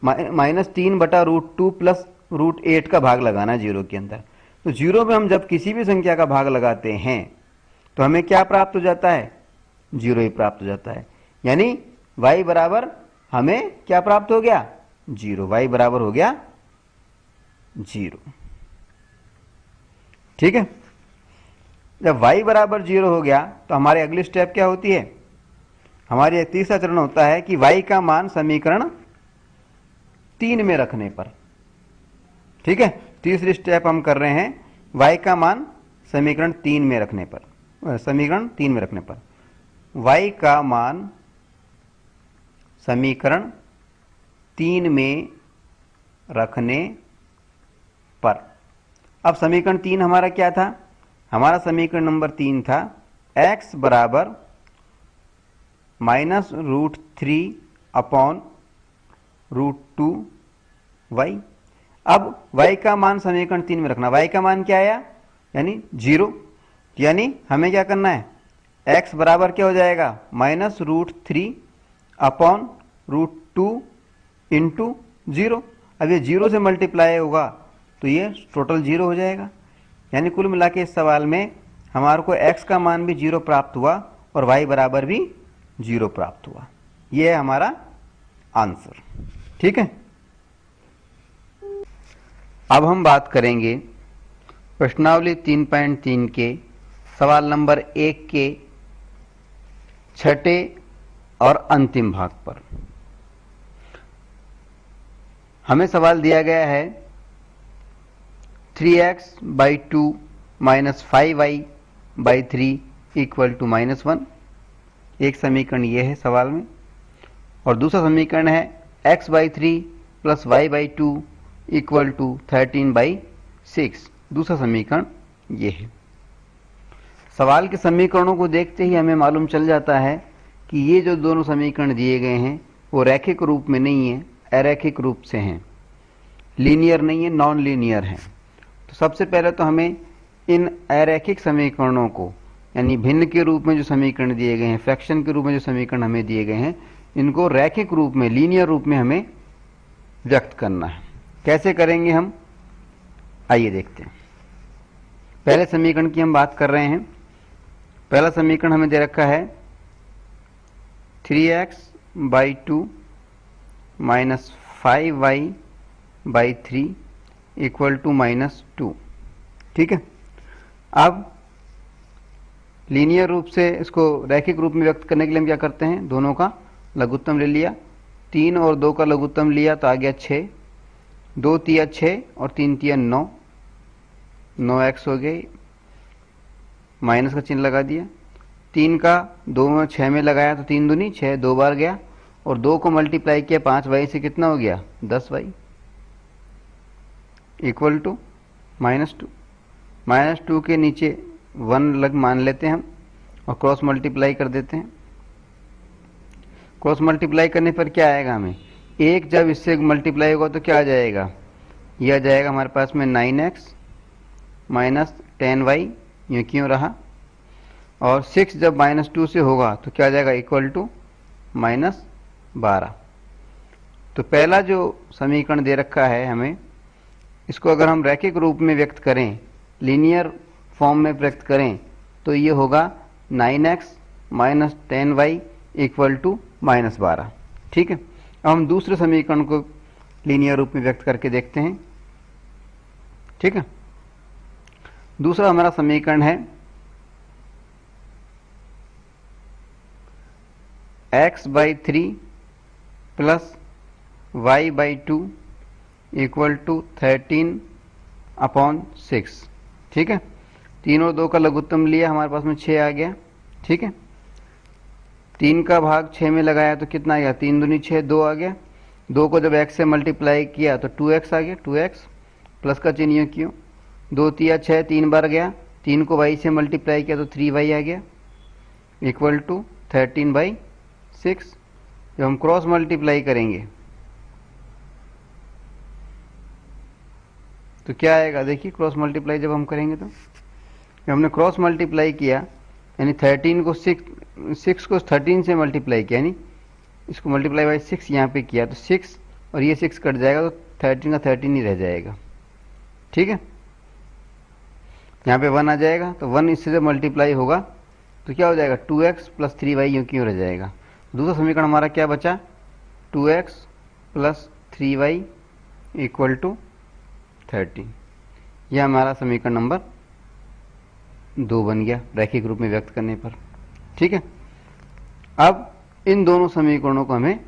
माइनस 3/√2 प्लस √8 का भाग लगाना है 0 के अंदर। तो 0 में हम जब किसी भी संख्या का भाग लगाते हैं तो हमें क्या प्राप्त हो जाता है, 0 ही प्राप्त हो जाता है। यानी y बराबर हमें क्या प्राप्त हो गया, 0, y बराबर हो गया 0। ठीक है, जब y बराबर 0 हो गया तो हमारी अगली स्टेप क्या होती है, हमारी तीसरा चरण होता है कि y का मान समीकरण 3 में रखने पर। ठीक है, तीसरी स्टेप हम कर रहे हैं, y का मान समीकरण 3 में रखने पर, समीकरण 3 में रखने पर y का मान समीकरण 3 में रखने पर। अब समीकरण 3 हमारा क्या था? हमारा समीकरण नंबर 3 था x बराबर -√3 अपॉन √2y। अब y का मान समीकरण 3 में रखना। y का मान क्या आया? यानी 0। यानी हमें क्या करना है? x बराबर क्या हो जाएगा? -√3 अपॉन √2 इंटू 0। अब ये 0 से मल्टीप्लाई होगा तो ये टोटल 0 हो जाएगा। यानी कुल मिला के इस सवाल में हमारे को x का मान भी 0 प्राप्त हुआ और y बराबर भी 0 प्राप्त हुआ। ये है हमारा आंसर। ठीक है। अब हम बात करेंगे प्रश्नावली 3.3 के सवाल नंबर 1 के छठे और अंतिम भाग पर। हमें सवाल दिया गया है 3x/2 - 5y/3 = -1। एक समीकरण ये है सवाल में, और दूसरा समीकरण है x/3 + y/2 = 13/6। दूसरा समीकरण ये है। सवाल के समीकरणों को देखते ही हमें मालूम चल जाता है कि ये जो दोनों समीकरण दिए गए हैं वो रैखिक रूप में नहीं है, अरैखिक रूप से हैं, लीनियर नहीं है, नॉन लीनियर है। तो सबसे पहले तो हमें इन अरैखिक समीकरणों को, यानी भिन्न के रूप में जो समीकरण दिए गए हैं, फ्रैक्शन के रूप में जो समीकरण हमें दिए गए हैं, इनको रैखिक रूप में, लीनियर रूप में हमें व्यक्त करना है। कैसे करेंगे हम? आइए देखते हैं। पहले समीकरण की हम बात कर रहे हैं। पहला समीकरण हमें दे रखा है 3x/2 - 5y/3 = -2। ठीक है। अब लीनियर रूप से इसको रैखिक रूप में व्यक्त करने के लिए हम क्या करते हैं? दोनों का लघुत्तम ले लिया। 3 और 2 का लघुत्तम लिया तो आ गया 6। 2 तिया 6 और 3 तिया 9, 9x हो गए। माइनस का चिन्ह लगा दिया। 3 का 2 में 6 में लगाया तो 3 दूनी 6, 2 बार गया, और 2 को मल्टीप्लाई किया 5y से, कितना हो गया? 10y = -2। -2 के नीचे 1 लग मान लेते हैं हम और क्रॉस मल्टीप्लाई कर देते हैं। क्रॉस मल्टीप्लाई करने पर क्या आएगा हमें? 1 जब इससे मल्टीप्लाई होगा तो क्या आ जाएगा? यह आ जाएगा हमारे पास में 9x - 10y, यूँ क्यों रहा। और 6 जब -2 से होगा तो क्या आ जाएगा? = -12। तो पहला जो समीकरण दे रखा है हमें, इसको अगर हम रैखिक रूप में व्यक्त करें, लीनियर फॉर्म में व्यक्त करें, तो ये होगा 9x - 10y = -12। ठीक है। अब हम दूसरे समीकरण को लीनियर रूप में व्यक्त करके देखते हैं। ठीक है। दूसरा हमारा समीकरण है x/3 + y/2 = 13/6। ठीक है। 3 और 2 का लघुत्तम लिया, हमारे पास में 6 आ गया। ठीक है। 3 का भाग 6 में लगाया तो कितना आ गया? 3 दूनी 6, 2 आ गया। 2 को जब x से मल्टीप्लाई किया तो 2x आ गया। 2x प्लस का चिन्ह यूँ क्यों? 2 तिया 6, 3 बार गया। 3 को y से मल्टीप्लाई किया तो 3y आ गया = 13/6। जब हम क्रॉस मल्टीप्लाई करेंगे तो क्या आएगा? देखिए, क्रॉस मल्टीप्लाई जब हम करेंगे तो जब हमने क्रॉस मल्टीप्लाई किया, यानी 13 को 6 को 13 से मल्टीप्लाई किया, यानी इसको मल्टीप्लाई बाई 6 यहाँ पे किया तो 6 और ये 6 कट जाएगा तो 13 का 13 ही रह जाएगा। ठीक है। यहाँ पे 1 आ जाएगा तो 1 इससे जब मल्टीप्लाई होगा तो क्या हो जाएगा? 2x + 3y यूँ क्यों रह जाएगा। दूसरा समीकरण हमारा क्या बचा? 2x + 3y = 13। यह हमारा समीकरण नंबर 2 बन गया रैखिक रूप में व्यक्त करने पर। ठीक है। अब इन दोनों समीकरणों को हमें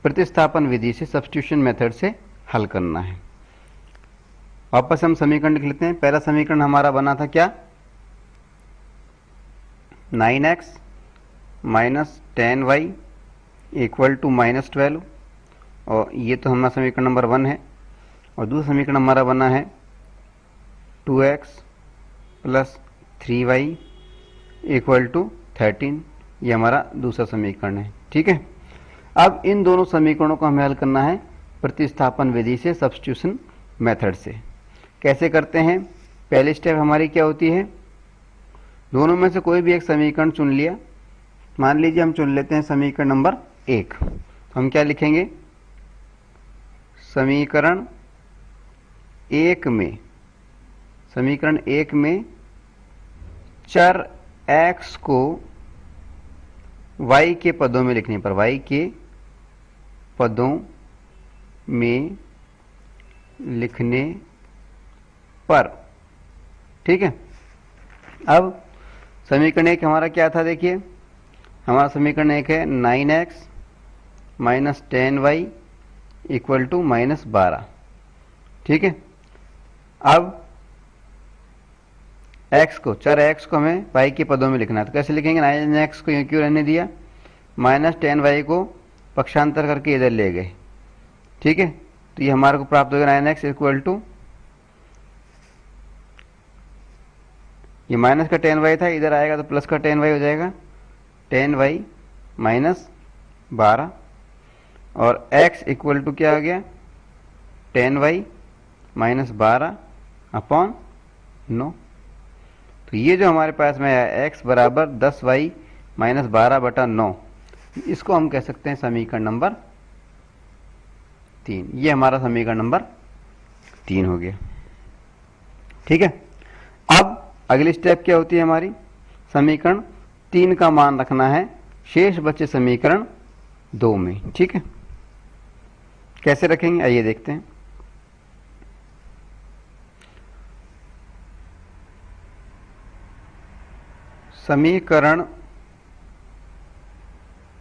प्रतिस्थापन विधि से, सब्स्टिट्यूशन मेथड से हल करना है। वापस हम समीकरण लिख लेते हैं। पहला समीकरण हमारा बना था क्या? 9x - 10y इक्वल टू -12, और ये तो हमारा समीकरण नंबर 1 है। और दूसरा समीकरण हमारा बना है 2x plus 3y equal to 13, ये हमारा दूसरा समीकरण है। ठीक है, अब इन दोनों समीकरणों को हमें हल करना है प्रतिस्थापन विधि से, सब्स्टिट्यूशन मेथड से। कैसे करते हैं? पहली स्टेप हमारी क्या होती है, दोनों में से कोई भी एक समीकरण चुन लिया। मान लीजिए हम चुन लेते हैं समीकरण नंबर 1, तो हम क्या लिखेंगे, समीकरण 1 में चर x को y के पदों में लिखने पर, y के पदों में लिखने पर, ठीक है। अब समीकरण 1 हमारा क्या था, देखिए हमारा समीकरण 1 है 9x minus 10y equal to -12, ठीक है। अब x को, चर x को हमें y के पदों में लिखना है, तो कैसे लिखेंगे, 9x को क्यों रहने दिया, -10y को पक्षांतर करके इधर ले गए, ठीक है। तो ये हमारे को प्राप्त हो गया 9x इक्वल टू, ये माइनस का 10y था, इधर आएगा तो प्लस का 10y हो जाएगा, 10y माइनस 12, और x इक्वल टू क्या हो गया, 10y माइनस 12 अपॉन 9। तो ये जो हमारे पास में है x बराबर 10y माइनस 12/9, इसको हम कह सकते हैं समीकरण नंबर 3। ये हमारा समीकरण नंबर 3 हो गया, ठीक है। अब अगली स्टेप क्या होती है हमारी, समीकरण 3 का मान रखना है शेष बचे समीकरण 2 में, ठीक है। कैसे रखेंगे, आइए देखते हैं। समीकरण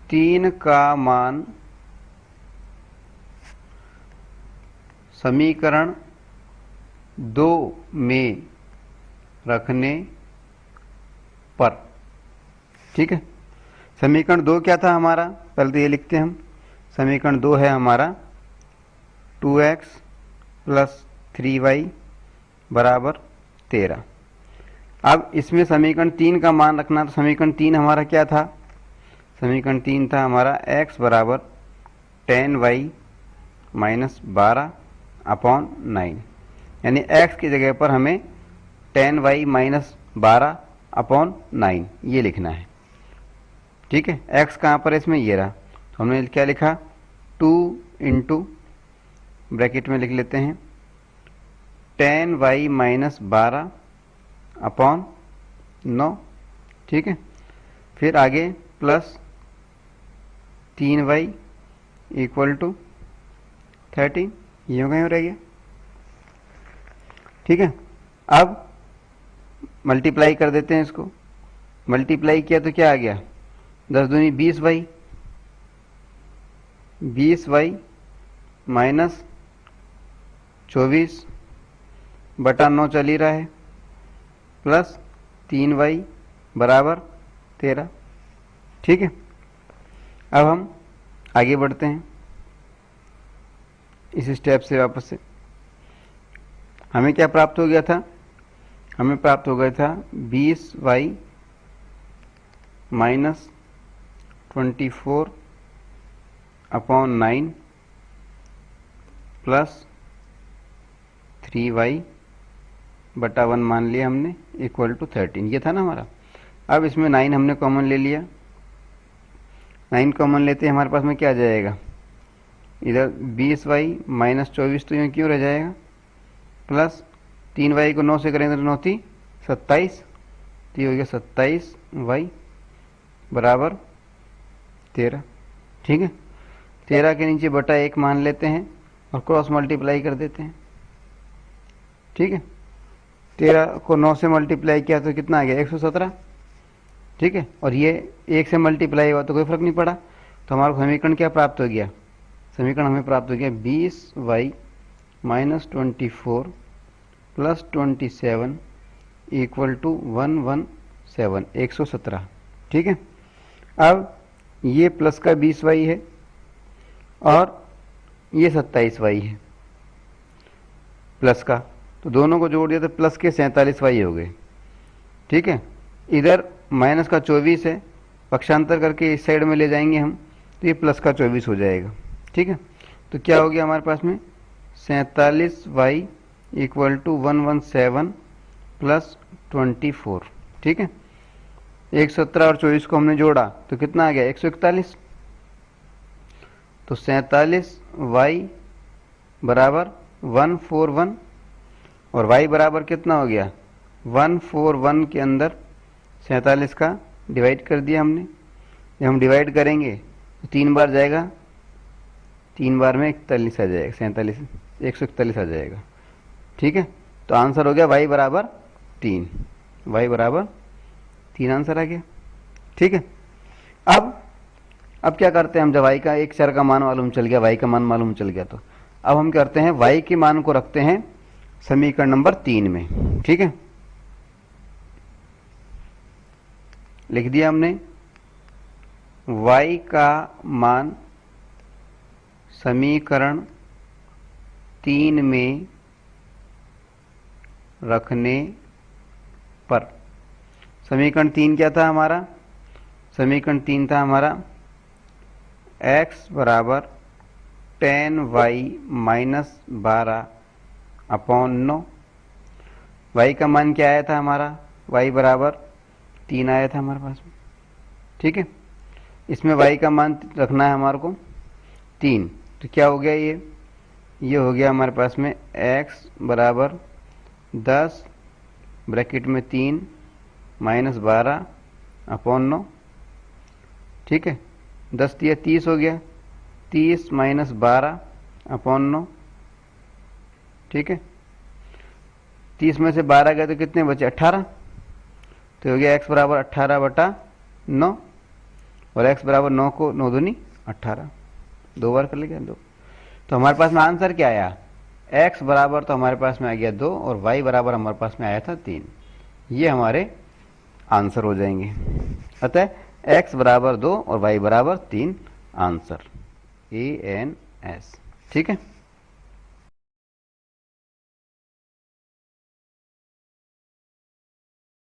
3 का मान समीकरण 2 में रखने पर, ठीक है। समीकरण 2 क्या था हमारा, पहले तो ये लिखते हैं हम। समीकरण 2 है हमारा 2x प्लस 3y बराबर 13। अब इसमें समीकरण 3 का मान रखना, तो समीकरण 3 हमारा क्या था, समीकरण 3 था हमारा x बराबर 10y माइनस 12 अपॉन 9, यानी x की जगह पर हमें 10y माइनस 12 अपॉन 9 ये लिखना है, ठीक है। x कहाँ पर है इसमें, ये रहा, तो हमने क्या लिखा, 2 इंटू ब्रैकेट में लिख लेते हैं 10y माइनस 12 अपॉन 9, ठीक है। फिर आगे प्लस 3y इक्वल टू 13, ये कहीं रह गया, ठीक है। अब मल्टीप्लाई कर देते हैं इसको, मल्टीप्लाई किया तो क्या आ गया, 10 दूनी 20y, 20y माइनस 24/9 चल ही रहा है, प्लस 3y बराबर 13, ठीक है। अब हम आगे बढ़ते हैं इस स्टेप से वापस से। हमें क्या प्राप्त हो गया था, हमें प्राप्त हो गया था 20y minus 24 upon 9 plus 3y बटा 1 मान लिया हमने इक्वल टू 13, ये था ना हमारा। अब इसमें 9 हमने कॉमन ले लिया, 9 कॉमन लेते हैं हमारे पास में क्या आ जाएगा, इधर 20y माइनस 24 तो यहाँ क्यों रह जाएगा, प्लस 3y को 9 से करेंगे तो 9 थी 27, तो ये हो गया 27y बराबर 13, ठीक है। 13 के नीचे बटा 1 मान लेते हैं और क्रॉस मल्टीप्लाई कर देते हैं, ठीक है। 13 को 9 से मल्टीप्लाई किया तो कितना आ गया, 117, ठीक है। और ये 1 से मल्टीप्लाई हुआ तो कोई फर्क नहीं पड़ा, तो हमारा समीकरण क्या प्राप्त हो गया, समीकरण हमें प्राप्त हो गया 20y minus 24 plus 27 equal to 117, 117, ठीक है। अब ये प्लस का 20y है और ये 27y है प्लस का, तो दोनों को जोड़ दिया तो प्लस के 47y हो गए। ठीक है, इधर माइनस का 24 है, पक्षांतर करके इस साइड में ले जाएंगे हम तो ये प्लस का 24 हो जाएगा। ठीक है, तो क्या हो गया हमारे पास में 47y इक्वल टू 117 प्लस 24। ठीक है, 117 और 24 को हमने जोड़ा तो कितना आ गया 141। तो 47y बराबर 141 और y बराबर कितना हो गया 141 के अंदर 47 का डिवाइड कर दिया हमने। जब हम डिवाइड करेंगे तो 3 बार जाएगा, 3 बार में 41 आ जाएगा, 47 141 आ जाएगा। ठीक है, तो आंसर हो गया y बराबर 3, y बराबर 3 आंसर आ गया। ठीक है, अब क्या करते हैं हम, जब y का एक चर का मान मालूम चल गया, y का मान मालूम चल गया, तो अब हम करते हैं y के मान को रखते हैं समीकरण नंबर 3 में। ठीक है, लिख दिया हमने y का मान समीकरण 3 में रखने पर, समीकरण 3 क्या था हमारा, समीकरण 3 था हमारा x बराबर 10y माइनस 12 अपॉन 9। y का मान क्या आया था हमारा, y बराबर 3 आया था हमारे पास में। ठीक है, इसमें y का मान रखना है हमारे को 3, तो क्या हो गया ये हो गया हमारे पास में x बराबर 10 ब्रैकेट में 3 माइनस 12 अपॉन 9। ठीक है, 10 दिया 30 हो गया, 30 माइनस 12 अपॉन 9। ठीक है, 30 में से 12 गए तो कितने बचे 18, तो हो गया x बराबर 18/9 और x बराबर 9 को 9 दूनी 18, 2 बार कर लेंगे 2। तो हमारे पास में आंसर क्या आया, x बराबर तो हमारे पास में आ गया 2 और y बराबर हमारे पास में आया था 3। ये हमारे आंसर हो जाएंगे। अतः x बराबर 2 और y बराबर 3 आंसर ANS। ठीक है।